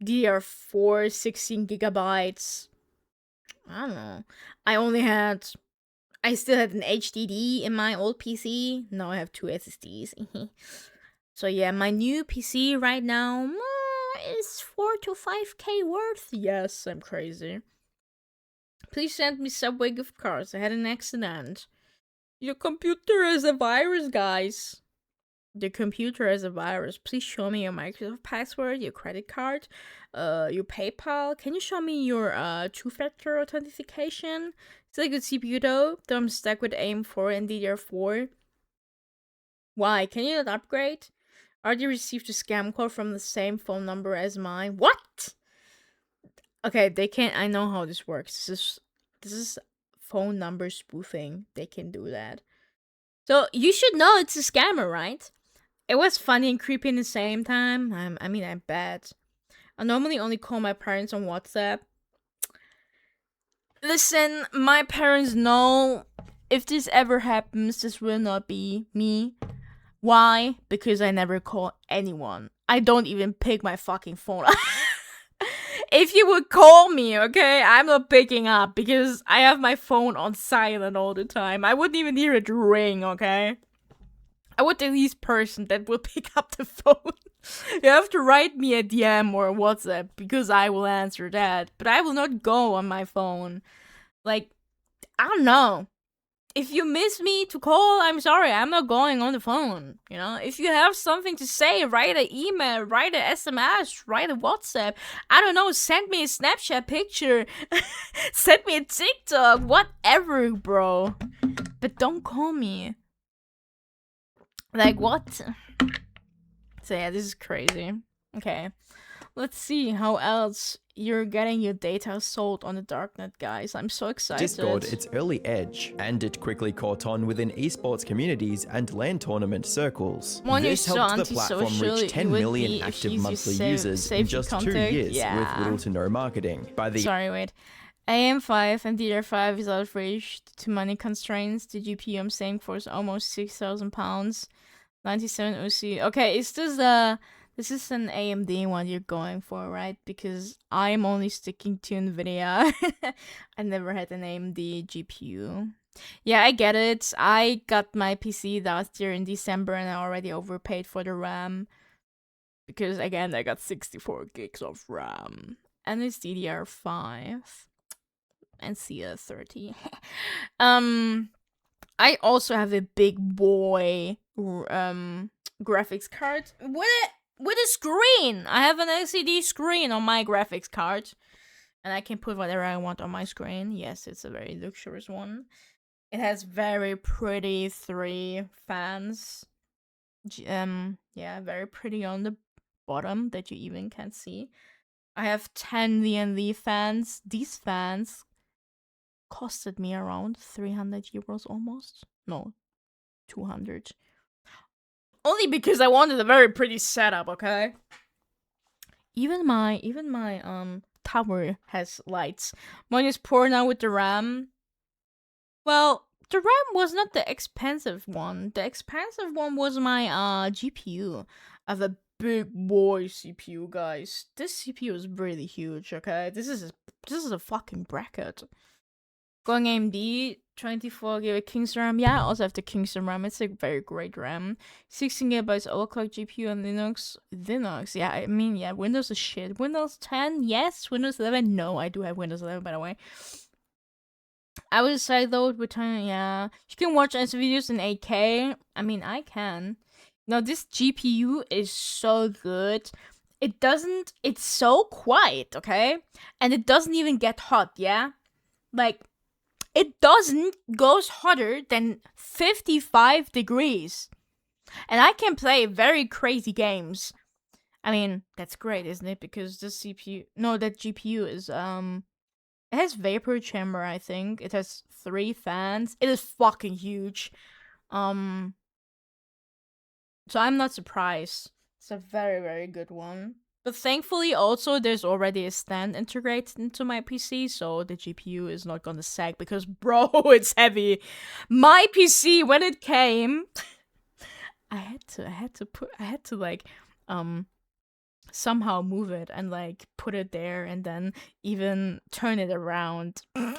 DDR4, 16 gigabytes. I don't know. I still had an HDD in my old PC. Now I have 2 SSDs. So yeah, my new PC right now is 4 to 5k worth. Yes, I'm crazy. Please send me Subway gift cards. I had an accident. Your computer has a virus, guys. The computer has a virus. Please show me your Microsoft password, your credit card, your PayPal. Can you show me your two-factor authentication? It's a good CPU though I'm stuck with AM4 and DDR4. Why? Can you not upgrade? Already received a scam call from the same phone number as mine. What? Okay, they can't. I know how this works. This is phone number spoofing. They can do that. So you should know it's a scammer, right? It was funny and creepy in the same time. I bet. I normally only call my parents on WhatsApp. Listen, my parents know if this ever happens, this will not be me. Why? Because I never call anyone. I don't even pick my fucking phone up. If you would call me, okay, I'm not picking up because I have my phone on silent all the time. I wouldn't even hear it ring, okay? I would the least person that will pick up the phone. You have to write me a DM or a WhatsApp because I will answer that. But I will not go on my phone. Like, I don't know. If you miss me to call, I'm sorry, I'm not going on the phone. You know, if you have something to say, write an email, write an SMS, write a WhatsApp. I don't know, send me a Snapchat picture, send me a TikTok, whatever, bro. But don't call me. Like, what? So yeah, this is crazy. Okay, let's see how else you're getting your data sold on the darknet, guys. I'm so excited. Discord, its early edge, and it quickly caught on within esports communities and LAN tournament circles. This helped the platform reach 10 million active monthly users in just 2 years with little to no marketing. Sorry, wait. AM5 and DDR5 is outraged to money constraints. The GPU I'm saying for is almost £6,000. 97 OC. Okay, is this this is an AMD one you're going for, right? Because I'm only sticking to NVIDIA. I never had an AMD GPU. Yeah, I get it. I got my PC last year in December and I already overpaid for the RAM. Because again, I got 64 gigs of RAM. And it's DDR5. And CS30. I also have a big boy graphics card with a screen. I have an LCD screen on my graphics card, and I can put whatever I want on my screen. Yes, it's a very luxurious one. It has very pretty 3 fans. Yeah, very pretty on the bottom that you even can't see. I have 10 VNV fans. These fans costed me around 300 euros almost. No, 200. Only because I wanted a very pretty setup, okay? Even my tower has lights. Mine is poor now with the RAM. Well, the RAM was not the expensive one. The expensive one was my GPU. I have a big boy CPU, guys. This CPU is really huge, okay? This is a fucking bracket. Going AMD, 24 GB King's RAM. Yeah, I also have the King's RAM. It's a very great RAM. 16 GB overclock GPU and Linux. Yeah, I mean, yeah, Windows is shit. Windows 10, yes. Windows 11, no. I do have Windows 11, by the way. I would say though, yeah, you can watch S videos in 8K. I mean, I can. Now this GPU is so good. It's so quiet, okay? And it doesn't even get hot, yeah? Like, it doesn't goes hotter than 55 degrees. And I can play very crazy games. I mean, that's great, isn't it? Because that GPU is, it has vapor chamber, I think. It has 3 fans. It is fucking huge. So I'm not surprised. It's a very, very good one. But thankfully, also, there's already a stand integrated into my PC, so the GPU is not gonna sag because, bro, it's heavy. My PC, when it came, I had to like, somehow move it and like put it there and then even turn it around. 30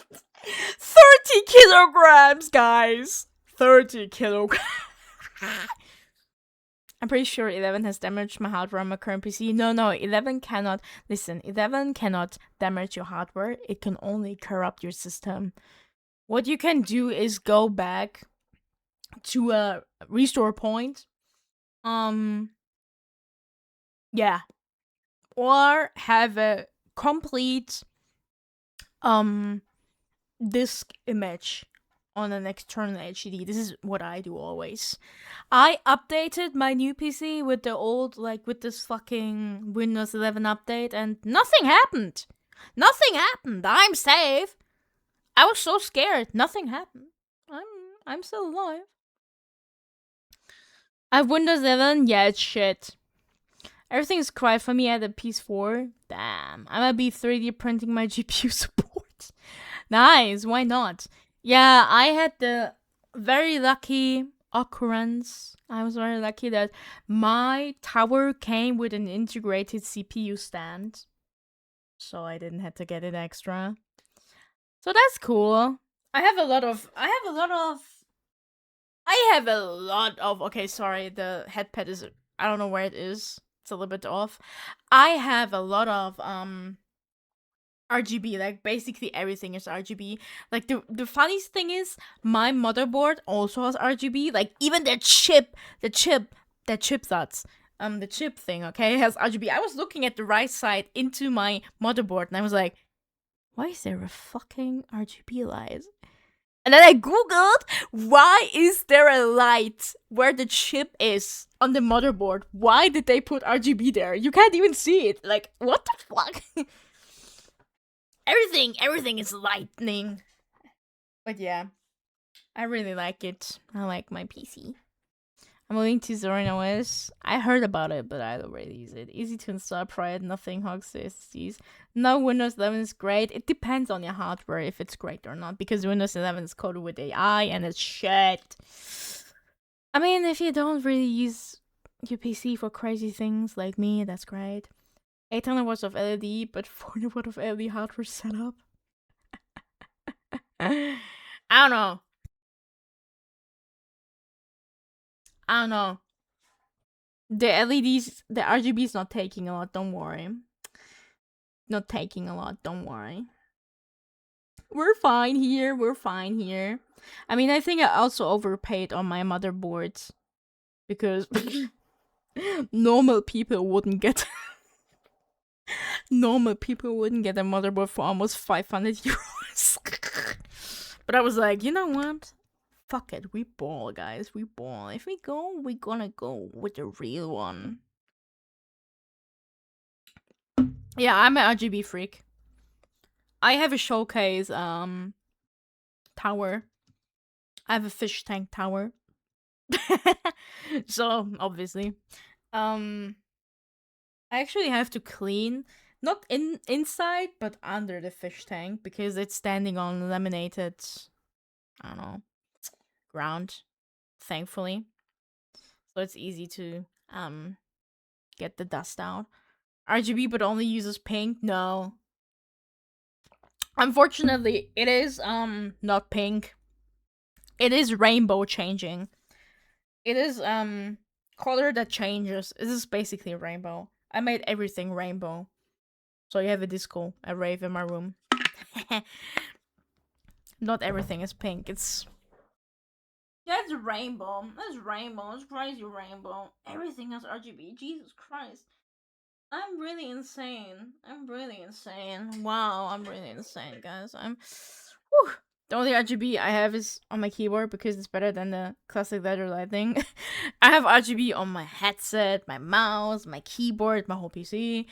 kilograms, guys. 30 kilograms. I'm pretty sure 11 has damaged my hardware on my current PC. No, 11 cannot. Listen, 11 cannot damage your hardware. It can only corrupt your system. What you can do is go back to a restore point. Yeah. Or have a complete disk image on an external HDD. This is what I do always. I updated my new PC with the old, like, with this fucking Windows 11 update, and nothing happened. Nothing happened. I'm safe. I was so scared. Nothing happened. I'm still alive. I have Windows 11. Yeah, it's shit. Everything is quiet for me at the PS4. Damn. I'm gonna be 3D printing my GPU support. Nice. Why not? Yeah, I had the very lucky occurrence. I was very lucky that my tower came with an integrated CPU stand. So I didn't have to get it extra. So that's cool. I have a lot of okay, sorry, the headpad is, I don't know where it is. It's a little bit off. I have a lot of RGB, like basically everything is RGB. Like the funniest thing is my motherboard also has RGB. Like even the chip thing, okay, has RGB. I was looking at the right side into my motherboard and I was like, why is there a fucking RGB light? And then I googled, why is there a light where the chip is on the motherboard? Why did they put RGB there? You can't even see it. Like, what the fuck? Everything is lightning. But yeah, I really like it. I like my PC. I'm moving to Zorin OS. I heard about it, but I don't really use it. Easy to install, private, nothing hogs the SSDs. No, Windows 11 is great. It depends on your hardware if it's great or not, because Windows 11 is coded with AI and it's shit. I mean, if you don't really use your PC for crazy things like me, that's great. 800 watts of LED, but 400 watts of LED hardware setup. I don't know. The LEDs, the RGB is not taking a lot, don't worry. Not taking a lot, don't worry. We're fine here. I mean, I think I also overpaid on my motherboards. Because normal people wouldn't get... normal people wouldn't get a motherboard for almost 500 euros. But I was like, you know what? Fuck it, we ball, guys. We ball. If we go, we're gonna go with the real one. Yeah, I'm an RGB freak. I have a showcase tower. I have a fish tank tower. So obviously, I actually have to clean, not inside, but under the fish tank because it's standing on laminated, I don't know, ground, thankfully. So it's easy to get the dust out. RGB but only uses pink? No. Unfortunately, it is not pink. It is rainbow changing. It is color that changes. This is basically a rainbow. I made everything rainbow. So you have a disco, a rave in my room. Not everything is pink. It's rainbow. That's rainbow. It's crazy rainbow. Everything has RGB. Jesus Christ. I'm really insane. Wow, I'm really insane, guys. Whew. The only RGB I have is on my keyboard because it's better than the classic letter lighting. I have RGB on my headset, my mouse, my keyboard, my whole PC.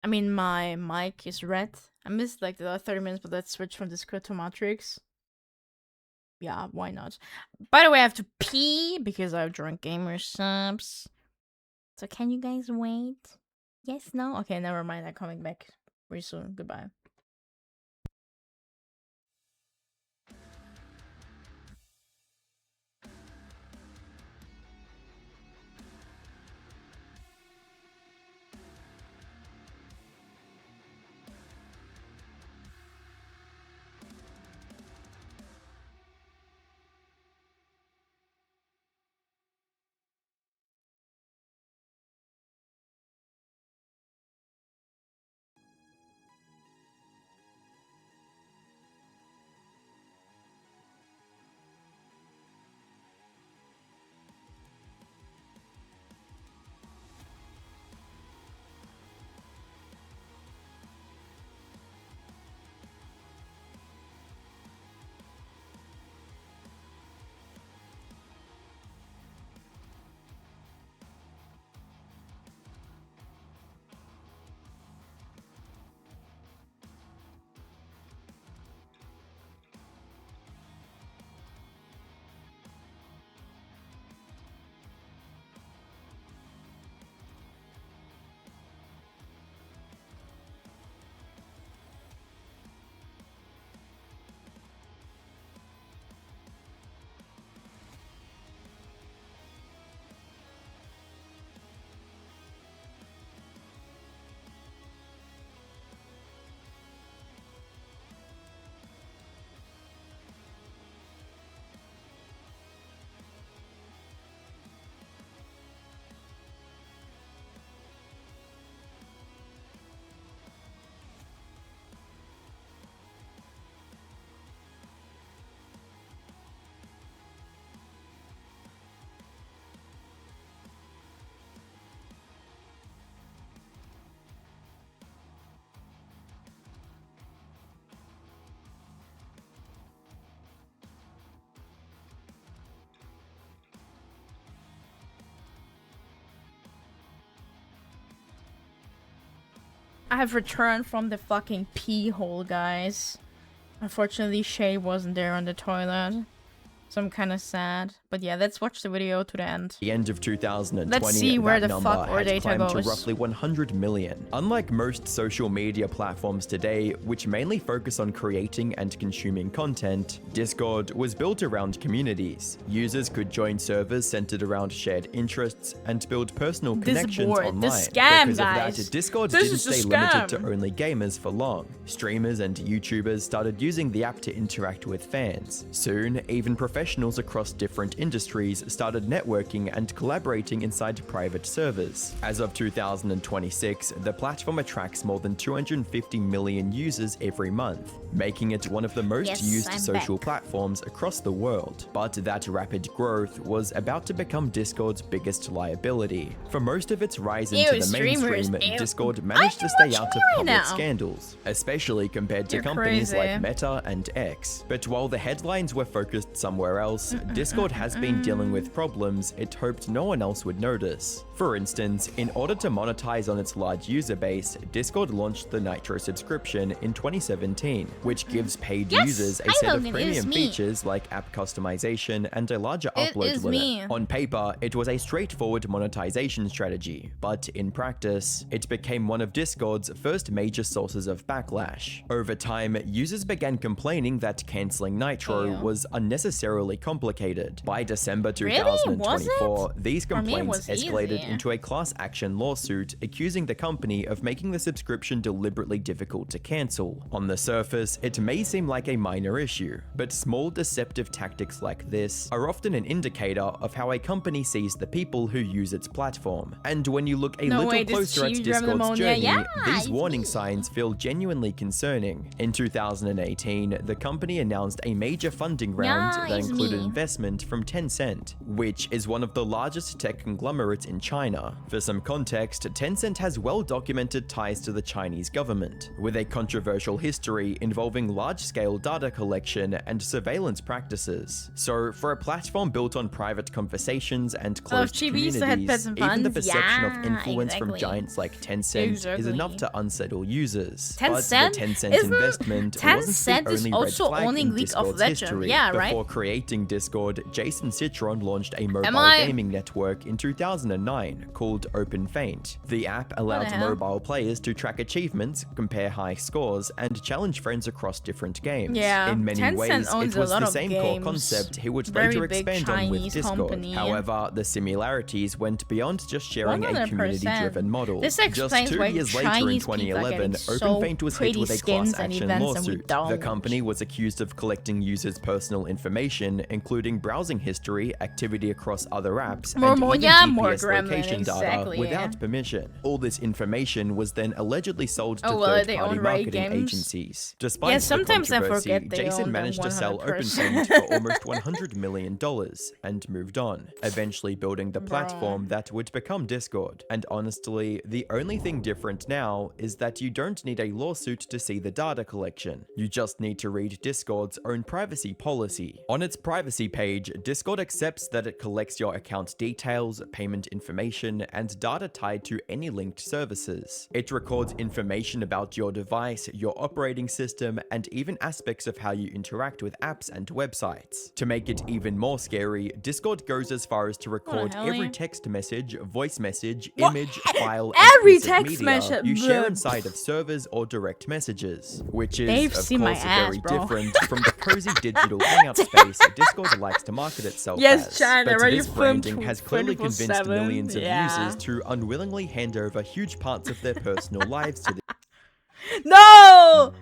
I mean, my mic is red. I missed like the last 30 minutes, but let's switch from Discord to Matrix. Yeah, why not? By the way, I have to pee because I've drunk gamer subs. So can you guys wait? Yes, no? Okay, never mind. I'm coming back very soon. Goodbye. I have returned from the fucking pee hole, guys. Unfortunately, Shay wasn't there on the toilet. So I'm kind of sad. But yeah, let's watch the video to the end. The end of 2020, let's see where the number fuck our had data climbed goes. to roughly 100 million. Unlike most social media platforms today, which mainly focus on creating and consuming content, Discord was built around communities. Users could join servers centered around shared interests and build personal connections online. This scam, because guys. of that, Discord This didn't is a stay limited to scam. only gamers for long. Streamers and YouTubers started using the app to interact with fans. Soon, even professionals across different industries started networking and collaborating inside private servers. As of 2026, the platform attracts more than 250 million users every month, making it one of the most used social platforms across the world. But that rapid growth was about to become Discord's biggest liability. For most of its rise into the mainstream, Discord managed to stay out of public scandals, especially compared to companies like Meta and X. But while the headlines were focused somewhere else, Discord has been dealing with problems it hoped no one else would notice. For instance, in order to monetize on its large user base, Discord launched the Nitro subscription in 2017, which gives paid users a set of premium features like app customization and a larger upload limit. On paper, it was a straightforward monetization strategy, but in practice, it became one of Discord's first major sources of backlash. Over time, users began complaining that canceling Nitro was unnecessarily thoroughly complicated. By December Really? 2024, these For me, it complaints was escalated easy. into a class action lawsuit accusing the company of making the subscription deliberately difficult to cancel. On the surface, it may seem like a minor issue, but small deceptive tactics like this are often an indicator of how a company sees the people who use its platform. And when you look a No little way, this closer at cheese Discord's pneumonia. journey, Yeah, these it's warning me. signs feel genuinely concerning. In 2018, the company announced a major funding round Yeah, that it's included me. investment from Tencent, which is one of the largest tech conglomerates in China. For some context, Tencent has well-documented ties to the Chinese government, with a controversial history involving large-scale data collection and surveillance practices. So, for a platform built on private conversations and closed Chibi used to have communities, peasant even the puns. perception of Yeah, influence from exactly. giants like Tencent is Exactly. enough to unsettle users. But Tencent? the Tencent Isn't investment Tencent wasn't the is only also red flag owning in League of Discord's Legends. history. Yeah, right? Before creating Discord, Jason Citron launched a mobile I- gaming network in 2009 called OpenFaint. The app allowed hell? mobile players to track achievements, compare high scores, and challenge friends across different games. Yeah, In many Tencent ways, owns it a was lot the of same core games. concept he would Very later big expand on with Chinese Discord. company. However, the similarities went beyond just sharing a 100%. community-driven model. This Just explains 2 why years later in Chinese people are 2011, getting so OpenFaint was hit pretty with a skins class and action events and we lawsuit. The don't. company was accused of collecting users' personal information, including browsing history, activity across other apps, More- and more- even yeah, GPS more gremlin, location exactly, data without yeah. permission. All this information was then allegedly sold to Oh, well, they third-party own Riot marketing Games. agencies. Despite Yeah, the sometimes I controversy, forget they Jason own them managed to sell 100%. OpenFaint for almost $100 million and moved on, eventually building the platform that would become Discord. And honestly, the only thing different now is that you don't need a lawsuit to see the data collection. You just need to read Discord's own privacy policy. On its privacy page, Discord accepts that it collects your account details, payment information, and data tied to any linked services. It records information about your device, your operating system, and even aspects of how you interact with apps and websites. To make it even more scary, Discord goes as far as to record hell, every yeah? text message, voice message, What? image, file, Every and piece of text media message- you share Bleh. inside of servers or direct messages, which is, They've of seen my course, ass, very bro. different from the cozy digital hangout space Discord likes to market itself Yes, as. China, But right? this You film branding has clearly convinced 24/7, millions of yeah. users to unwillingly hand over huge parts of their personal lives to the No!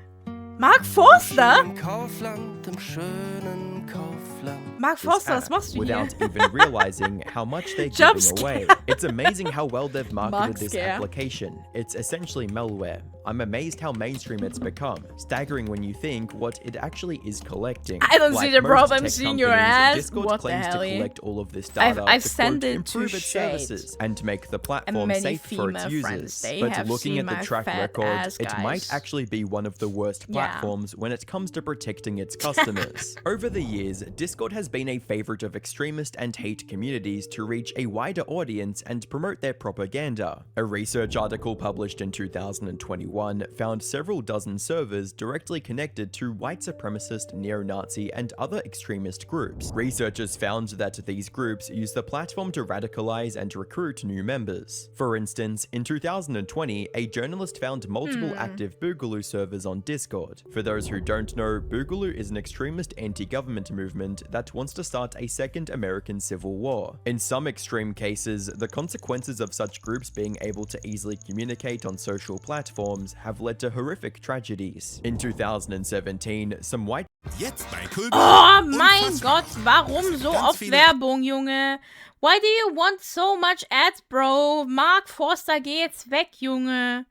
Mark Forster? Kaufland, im schönen Kaufland. Mark Forster, was app machst du hier? without even realizing how much they're Jump giving away. It's amazing how well they've marketed this scare. application. It's essentially malware. I'm amazed how mainstream it's become. Staggering when you think what it actually is collecting. I don't see Like the most problem tech seeing your companies, ass. Discord What the claims hell, to yeah? collect all of this I've data sent to quote, it to improve its Shade services and make the and platform many safe for its female friends. users. They But have looking seen at the my track fat record, ass, it might guys. actually be one of the worst Yeah. platforms when it comes to protecting its customers. Over the years, Discord has been a favorite of extremist and hate communities to reach a wider audience and promote their propaganda. A research article published in 2021 found several dozen servers directly connected to white supremacist, neo-Nazi, and other extremist groups. Researchers found that these groups use the platform to radicalize and recruit new members. For instance, in 2020, a journalist found multiple active Boogaloo servers on Discord. For those who don't know, Boogaloo is an extremist anti-government movement that wants to start a second American Civil War. In some extreme cases, the consequences of such groups being able to easily communicate on social platforms have led to horrific tragedies. In 2017, some white Jetzt bei Kultur. Oh mein Unfassbar. Gott, warum so Ganz oft viele- Werbung, Junge? Why do you want so much ads, bro? Mark Forster, geh jetzt weg, Junge.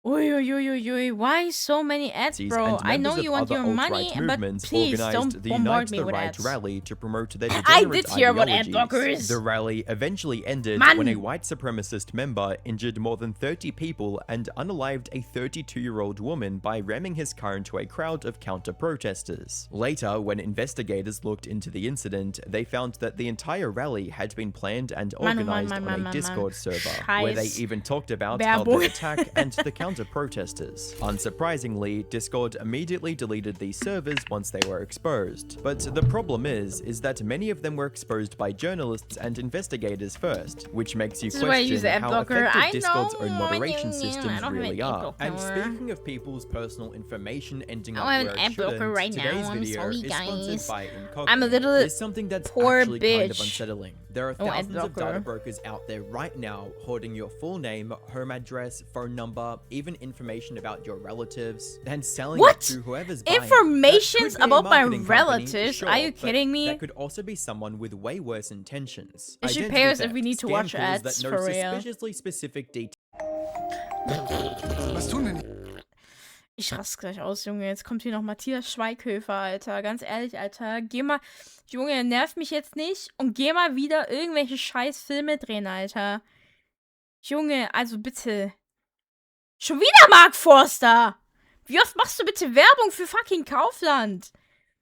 Uiuiuiui, why so many ads, and bro? I know members you of want other your money, alt-right but movements please organized don't the bombard Unite me the with Right ads. rally to promote their I degenerate did hear about ad ideologies. blockers. The rally eventually ended Man. when a white supremacist member injured more than 30 people and unalived a 32-year-old woman by ramming his car into a crowd of counter-protesters. Later, when investigators looked into the incident, they found that the entire rally had been planned and Man, organized on a man. Discord server, where they Scheiß even talked about how the Werbung. attack and the counter encounter protesters. Unsurprisingly, Discord immediately deleted these servers once they were exposed. But the problem is that many of them were exposed by journalists and investigators first, which makes you question how effective Discord's own moderation systems really are. And speaking of people's personal information ending up where it shouldn't, today's video is sponsored by Incognito. I'm a little There's something that's poor actually kind of bitch. unsettling. There are thousands of data brokers out there right now hoarding your full name, home address, phone number, even information about your relatives, and selling it to whoever's buying. Information's That could be a about my marketing company, relatives? sure, Are you but kidding me? That could also be someone with way worse intentions. It should Identity pay us if theft, we need to scam watch calls ads that know for real. suspiciously specific details. Was tun denn? Ich raste gleich aus, Junge. Jetzt kommt hier noch Matthias Schweighöfer, Alter. Ganz ehrlich, Alter. Geh mal. Junge, nerv mich jetzt nicht und geh mal wieder irgendwelche scheiß Filme drehen, Alter. Junge, also bitte. Schon wieder Mark Forster! Wie oft machst du bitte Werbung für fucking Kaufland?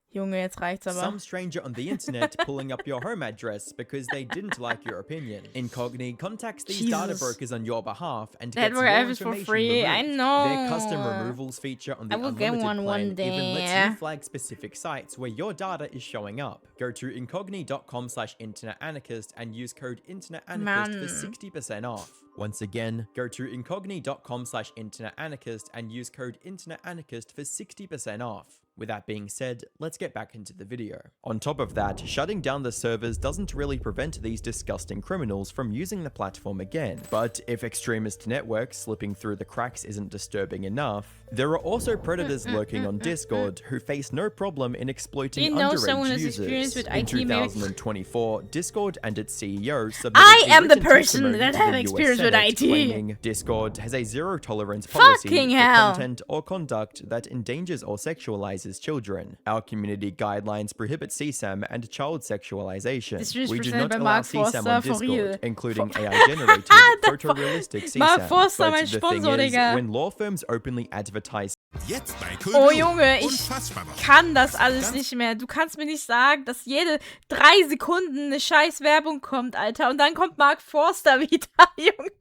Junge, jetzt reicht's aber. Some stranger on the internet pulling up your home address because they didn't like your opinion. Incognito contacts these data brokers on your behalf and gets your for information free. removed. I know. Their custom removals feature on the I will get unlimited one plan even lets day. you flag specific sites where your data is showing up. Go to incognito.com/internetanarchist and use code internetanarchist for 60% off. Once again, go to incognito.com/internetanarchist and use code internetanarchist for 60% off. With that being said, let's get back into the video. On top of that, shutting down the servers doesn't really prevent these disgusting criminals from using the platform again. But if extremist networks slipping through the cracks isn't disturbing enough, there are also predators lurking on Discord who face no problem in exploiting underage users. In 2024, Discord and its CEO submitted I a am the written person testimony that to have the experience US with Senate IT. claiming Discord has a zero-tolerance policy Fucking for hell. content or conduct that endangers or sexualizes children. Our community guidelines prohibit CSAM and child sexualization. This is We do presented not by allow Mark CSAM Forster on for real. Discord, including AI-generated, photorealistic CSAM. Mark Forster, But mein the Sponsor, thing is, Digga. when law firms openly advertise Jetzt bei Oh Junge, ich Unfassbar. kann das alles nicht mehr. Du kannst mir nicht sagen, dass jede 3 Sekunden eine scheiß Werbung kommt, Alter. Und dann kommt Mark Forster wieder, Junge.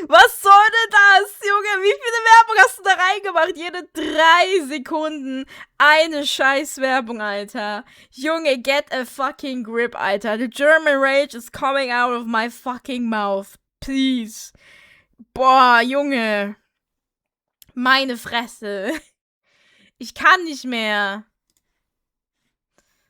Was soll denn das, Junge? Wie viele Werbung hast du da reingemacht? Jede 3 Sekunden eine scheiß Werbung, Alter. Junge, get a fucking grip, Alter. The German rage is coming out of my fucking mouth. Please. Boah, Junge. Meine Fresse. Ich kann nicht mehr.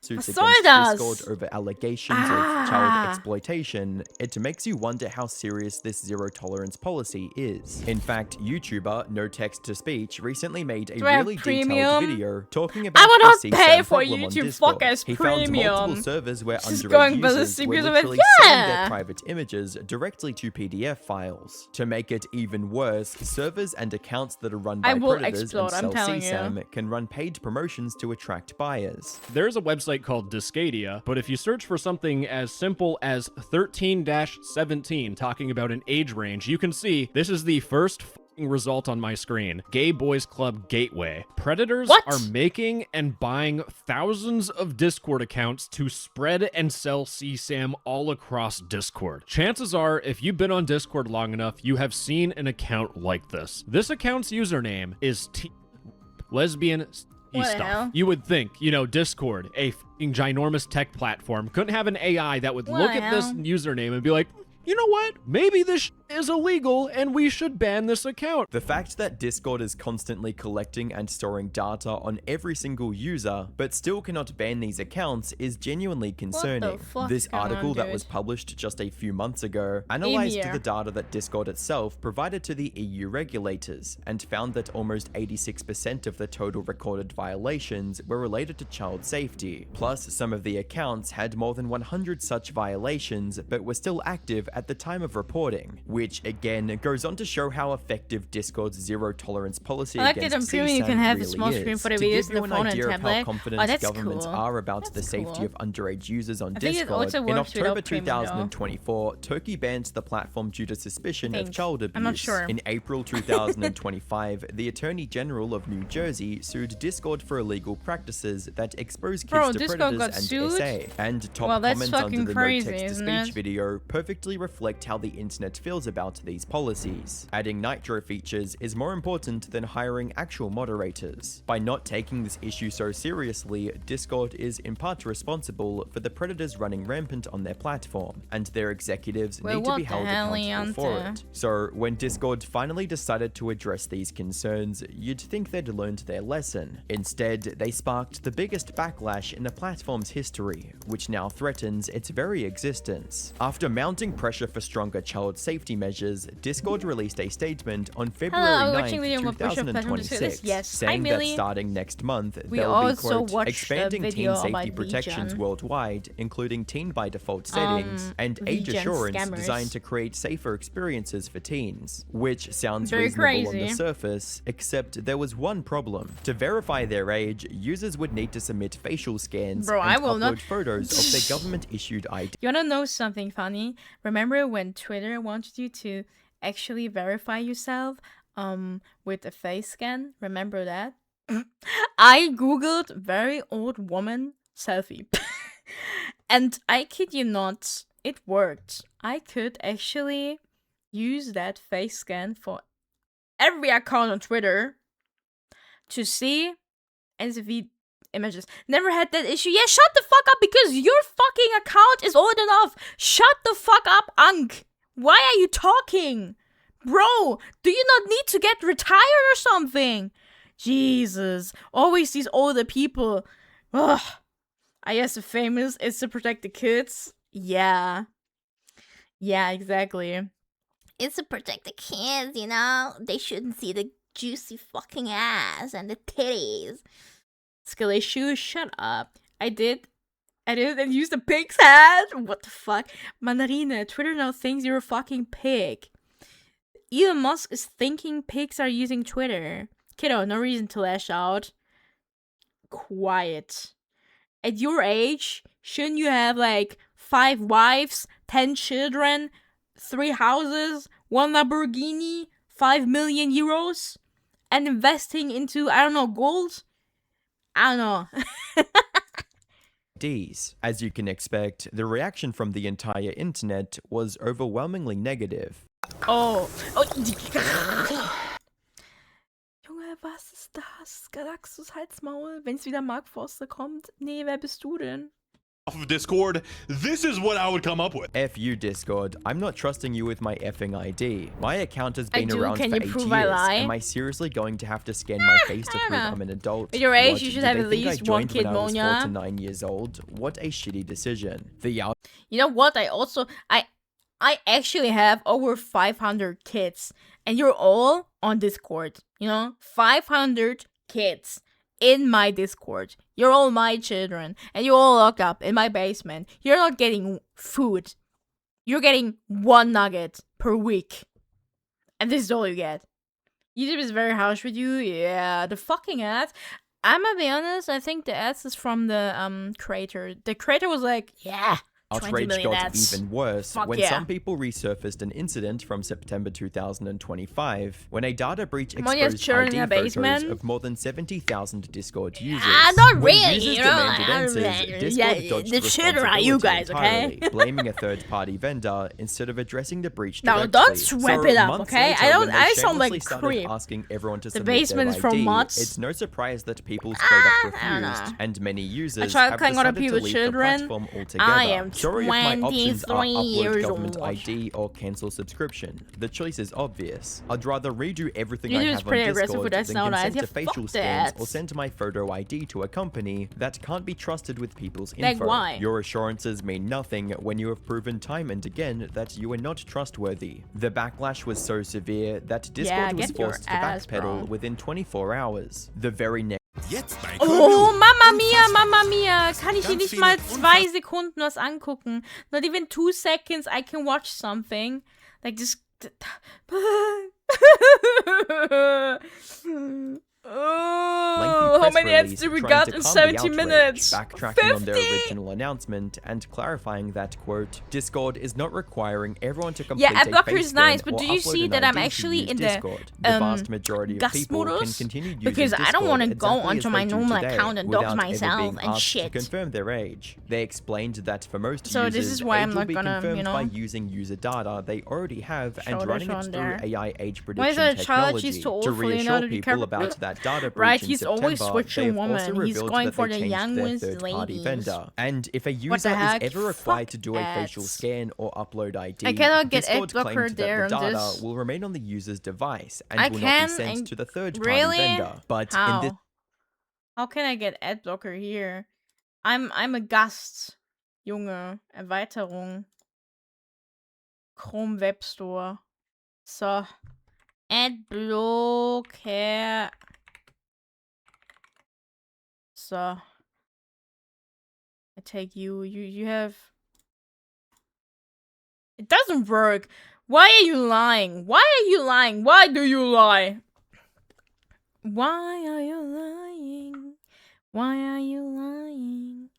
suits Was soll against das? Discord over allegations of child exploitation, it makes you wonder how serious this zero-tolerance policy is. In fact, YouTuber No Text to Speech recently made a Do I have really premium? detailed video talking about I will the not CSAM pay for problem on YouTube Discord. Fuckers He found multiple premium. servers where This is underage going users ballistic were because of it. literally sending Yeah. their private images directly to PDF files. To make it even worse, servers and accounts that are run by I will predators explode, and I'm sell telling you. CSAM can run paid promotions to attract buyers. There's a website called Discadia, but if you search for something as simple as 13-17 talking about an age range, you can see this is the first result on my screen. Gay Boys Club Gateway. Predators are making and buying thousands of Discord accounts to spread and sell CSAM all across Discord. Chances are, if you've been on Discord long enough, you have seen an account like this. This account's username is lesbian What the stuff. hell? You would think, you know, Discord, a f***ing ginormous tech platform, couldn't have an AI that would What look the at this hell? username and be like, you know what? Maybe this is illegal and we should ban this account. The fact that Discord is constantly collecting and storing data on every single user, but still cannot ban these accounts is genuinely concerning. fuck This is going article on, that dude? was published just a few months ago analyzed here. the data that Discord itself provided to the EU regulators and found that almost 86% of the total recorded violations were related to child safety. Plus, some of the accounts had more than 100 such violations but were still active at the time of reporting, which again goes on to show how effective Discord's zero-tolerance policy I like that against I'm assuming you CSAM can have a really small screen is. for the To videos give in you the an phone and idea of how tablet. confident Oh, that's governments cool. are about the That's safety cool. of underage users on I think it Discord, also in works without October premium, though. 2024, Turkey banned the platform due to suspicion of child abuse. I'm not sure. In April 2025, the Attorney General of New Jersey sued Discord for illegal practices that expose kids Bro, to Discord got predators and sued? SA. And top Well, that's comments under fucking the crazy, no isn't text-to-speech it? video perfectly reflect how the internet feels details about these policies. Adding nitro features is more important than hiring actual moderators. By not taking this issue so seriously, Discord is in part responsible for the predators running rampant on their platform, and their executives need to be held accountable for it. So, when Discord finally decided to address these concerns, you'd think they'd learned their lesson. Instead, they sparked the biggest backlash in the platform's history, which now threatens its very existence. After mounting pressure for stronger child safety measures, Discord released a statement on February 9, 2026, saying that starting next month, they'll be, quote, expanding teen safety protections worldwide, including teen by default settings, and age assurance designed to create safer experiences for teens. Which sounds reasonable on the surface, except there was one problem. To verify their age, users would need to submit facial scans and upload photos of their government-issued ID. You wanna know something funny? Remember when Twitter wanted you to actually verify yourself with a face scan? Remember that? I googled very old woman selfie. And I kid you not, it worked. I could actually use that face scan for every account on Twitter to see NSV images. Never had that issue. Yeah, shut the fuck up, because your fucking account is old enough. Shut the fuck up, Ankh. Why are you talking? Bro, do you not need to get retired or something? Jesus, always these older people. Ugh. I guess the famous is to protect the kids. Yeah. Yeah, exactly. It's to protect the kids, you know? They shouldn't see the juicy fucking ass and the titties. Skilly shoes, shut up. I did and used a pig's head. What the fuck? Mandarina, Twitter now thinks you're a fucking pig. Elon Musk is thinking pigs are using Twitter. Kiddo, no reason to lash out. Quiet. At your age, shouldn't you have like 5 wives, 10 children, 3 houses, 1 Lamborghini, 5 million euros, and investing into, I don't know, gold? I don't know. Ds. As you can expect, the reaction from the entire internet was overwhelmingly negative. Oh. Junge, was ist das? Galaxus Halsmaul, wenn's wieder Mark Forster kommt. Nee, wer bist du denn? Off of Discord, this is what I would come up with. F you, Discord. I'm not trusting you with my effing ID. My account has been around for 8 years. Am I seriously going to have to scan my face to prove I'm an adult? At your age, you should have at least 1 kid, Monia. I was 4 to 9 years old. What a shitty decision. You know what? I actually have over 500 kids, and you're all on Discord. You know, 500 kids in my Discord. You're all my children, and you're all locked up in my basement. You're not getting food. You're getting 1 nugget per week. And this is all you get. YouTube is very harsh with you. Yeah, the fucking ads. I'm gonna be honest, I think the ads is from the creator. The creator was like, yeah, outrage got even worse when some people resurfaced an incident from September 2025 when a data breach exposed ID photos of more than 70,000 Discord users. Not when really, users you know. demanded answers, Discord dodged the children are you guys, entirely, okay? blaming a third-party vendor instead of addressing the breach No, directly. don't sweep it up, okay? Later, I sound like creep. Asking everyone to the basement is from mods. It's no surprise that people straight up refused, and many users have decided to leave the platform altogether. I am Sorry if my options are 23 upload years government old. ID or cancel subscription. The choice is obvious. I'd rather redo everything YouTube I is have on pretty aggressive Discord with than us nowadays. consent Yeah, to facial fuck scans that. or send my photo ID to a company that can't be trusted with people's Like info. why? Your assurances mean nothing when you have proven time and again that you are not trustworthy. The backlash was so severe that Discord was forced to backpedal within 24 hours. The very next Oh, Mamma Mia, kann ich hier nicht mal 2 Sekunden was angucken? Not even 2 seconds I can watch something. Like this. Oh, how press many ads release did we trying got to in calm the 70 outrage, minutes? backtracking on their 50? original announcement and clarifying that, quote, Discord is not requiring everyone to complete Yeah, a adblocker face is nice, scan but or do you upload see an that I'm ID to actually use in the Discord. The vast majority of gas people can modus? continue using Because I don't Discord want to go exactly onto as my they do normal today, account and dox without ever myself being and asked shit. to confirm their age. They explained that for most So users, this is why age I'm will not be gonna, confirmed you know, by using user data they already have and show running this it on through there. AI age Why is prediction that a child? She's technology. too old To for Leonardo reassure people DiCaprio. about that data breach Right, in he's always September, switching they've woman. also He's revealed going that for they the changed young their ones, third-party ladies. vendor. And if a What user the is heck? ever required to do a Fuck facial ads. scan or upload ID, I cannot get Discord adblocker claimed that there the on data this. will remain on the user's device and I will not can be sent and to the third-party really? vendor. But in this How can I get adblocker here? I'm a Gast. Junge, Erweiterung. Chrome Web Store. So. Adblocker. So. I take you. You have. It doesn't work. Why are you lying? Why are you lying? Why do you lie? Why are you lying? Why are you lying?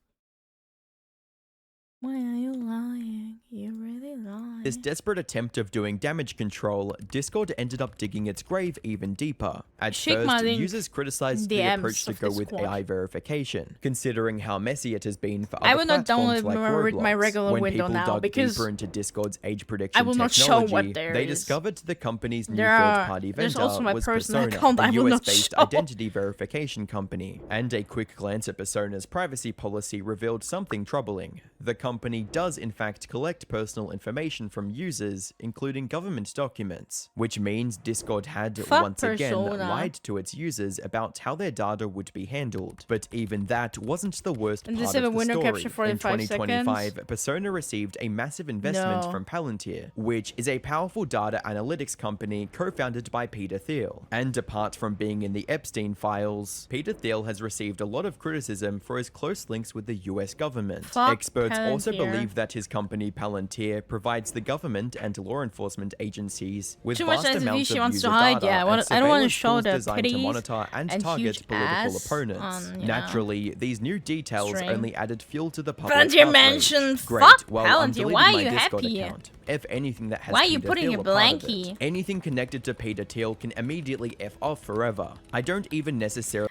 Why are you lying? You really lie. This desperate attempt of doing damage control, Discord ended up digging its grave even deeper. At Check my first, link users criticized the DMs approach to of go with Discord. AI verification, considering how messy it has been for I other will not platforms download like my Roblox. regular When window people now dug because deeper into Discord's age prediction I will not show what technology, there they is. discovered the company's new There's third-party vendor also my was personal Persona, account a I will not US-based show. identity verification company. And a quick glance at Persona's privacy policy revealed something troubling. The company does in fact collect personal information from users, including government documents, which means Discord had once again Persona. lied to its users about how their data would be handled. But even that wasn't the worst And part this of have a the window story. capture for In 45 2025, seconds. Persona received a massive investment No. from Palantir, which is a powerful data analytics company co-founded by Peter Thiel. And apart from being in the Epstein files, Peter Thiel has received a lot of criticism for his close links with the US government. Fuck Experts also Palantir. believe that his company Palantir provides the government and law enforcement agencies with Too much vast sensitivity amounts she of wants user to hide. data Yeah, and I don't want to surveillance show tools the designed to titties monitor and target huge political ass opponents. on, you know, Naturally, these new details string. only added fuel to the public Palantir outrage. mentioned, Great. fuck Well, I'm Palantir. deleting Why are my you Discord happy? account. If anything that has Why are you Peter putting Thiel a a part of blankie? it. Anything connected to Peter Thiel can immediately F off forever. I don't even necessarily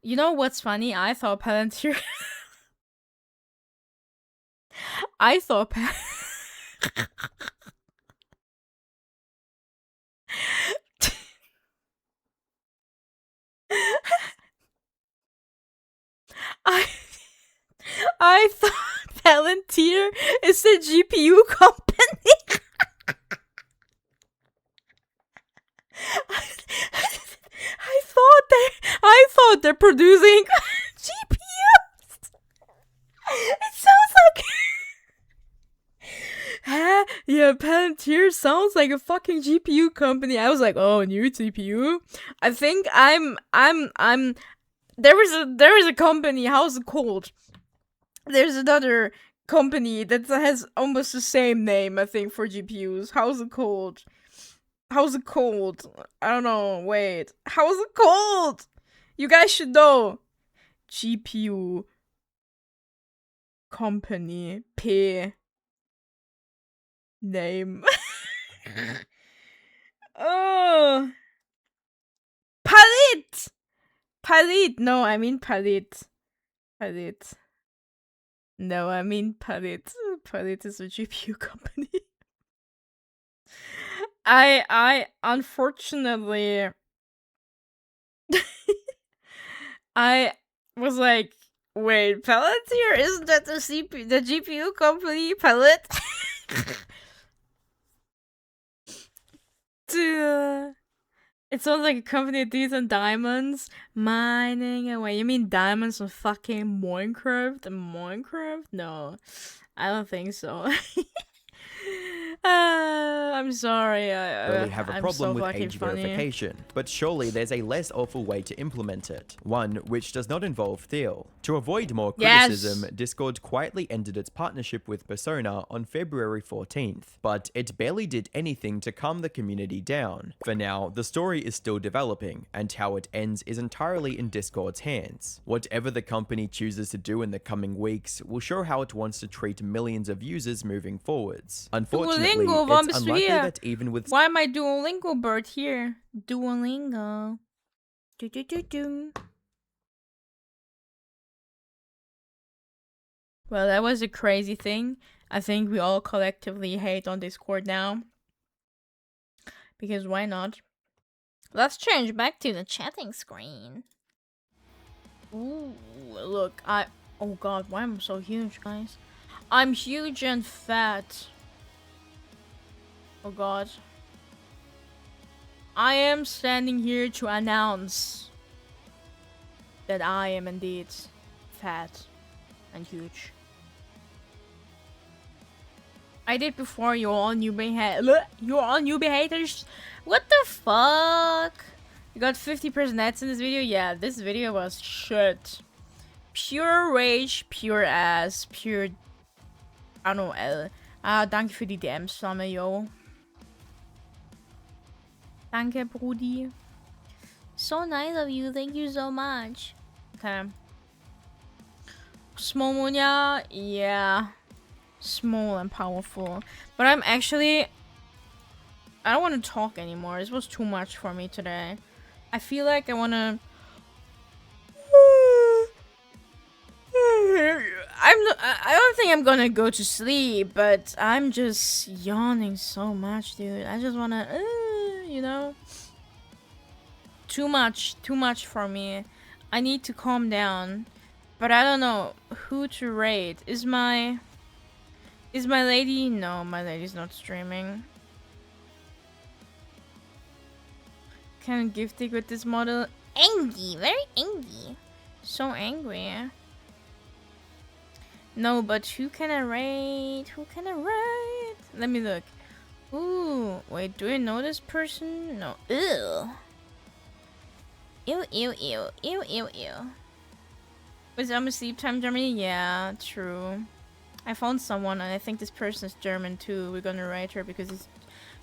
You know what's funny? I thought Palantir. I thought I thought Palantir is a GPU company. I thought they're producing GPUs. It sounds like huh? Yeah, Palantir sounds like a fucking GPU company. I was like, oh, new GPU. I think there is a company, how's it called? There's another company that has almost the same name, I think, for GPUs. How's it called? How's it called? I don't know. Wait. How's it called? You guys should know. GPU company. P. Name. Oh. Palit! Palit. No, I mean Palit. Palit. No, I mean Palit. Palit is a GPU company. I unfortunately I was like, wait, Palantir, isn't that the GPU company, Pallet? It sounds like a company of these and diamonds mining away. You mean diamonds from fucking Minecraft? Minecraft? No, I don't think so. I'm sorry. Really have a I'm problem so with fucking age funny. verification, but surely there's a less awful way to implement it. One which does not involve Theo. To avoid more criticism, Yes. Discord quietly ended its partnership with Persona on February 14th, but it barely did anything to calm the community down. For now, the story is still developing, and how it ends is entirely in Discord's hands. Whatever the company chooses to do in the coming weeks will show how it wants to treat millions of users moving forwards. Unfortunately, Duolingo, warum it's bist du unlikely hier? that even with Why am I Duolingo bird here? Duolingo. Do do do do. Well, that was a crazy thing. I think we all collectively hate on Discord now. Because why not? Let's change back to the chatting screen. Ooh, look, oh god, why am I so huge, guys? I'm huge and fat. Oh god. I am standing here to announce that I am indeed fat and huge. I did before, you all newbie haters. What the fuck? You got 50% ads in this video? Yeah, this video was shit. Pure rage, pure ass, pure... I don't know, L. Danke für die DMs, Flamme, yo. Danke, Brudi. So nice of you, thank you so much. Okay. Small Munya, yeah. Small and powerful. But I'm actually... I don't want to talk anymore. This was too much for me today. I feel like I want to... I don't think I'm gonna go to sleep, but I'm just yawning so much, dude. I just wanna, you know? Too much for me. I need to calm down. But I don't know who to rate. Is my lady? No, my lady's not streaming. Kind of gifty with this model. Angry, very angry. So angry. No, but who can I rate? Who can I rate? Let me look. Ooh, wait, do I know this person? No. Ew. Ew, ew, ew. Ew, ew, ew. Was I'm a sleep time Germany? Yeah, true. I found someone and I think this person is German too. We're gonna write her because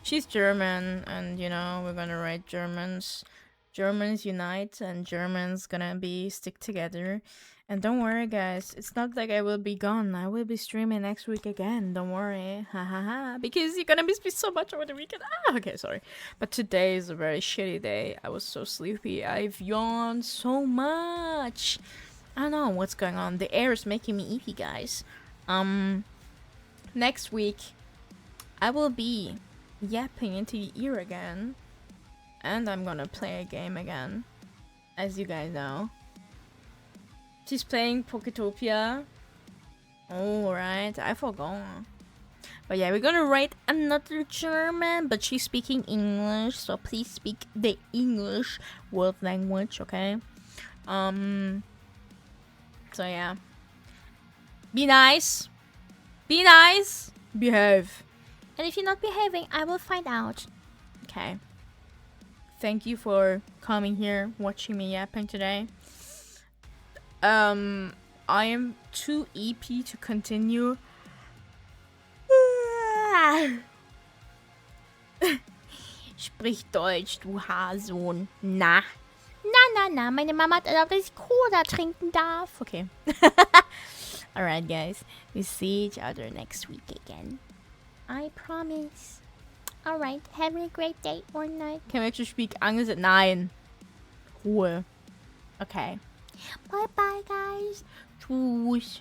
she's German and you know, we're gonna write Germans. Germans unite and Germans gonna be stick together. And don't worry guys, it's not like I will be gone. I will be streaming next week again. Don't worry. Ha ha ha. Because you're gonna miss me so much over the weekend. Okay, sorry. But today is a very shitty day. I was so sleepy. I've yawned so much. I don't know what's going on. The air is making me eepy, guys. Next week I will be yapping into your ear again. And I'm gonna play a game again. As you guys know. She's playing Poketopia. Alright, I forgot. But yeah, we're gonna write another German, but she's speaking English, so please speak the English world language, okay? So yeah. Be nice. Be nice. Behave. And if you're not behaving, I will find out. Okay. Thank you for coming here, watching me yapping today. I am too EP to continue. Sprich Deutsch, du Haarsohn. Na. Na. Meine Mama hat erlaubt, dass ich Cola trinken darf. Okay. Alright, guys. We see each other next week again. I promise. Alright, have a great day or night. Can we actually speak English at 9? Ruhe. Okay. Bye bye, guys. Tschüss.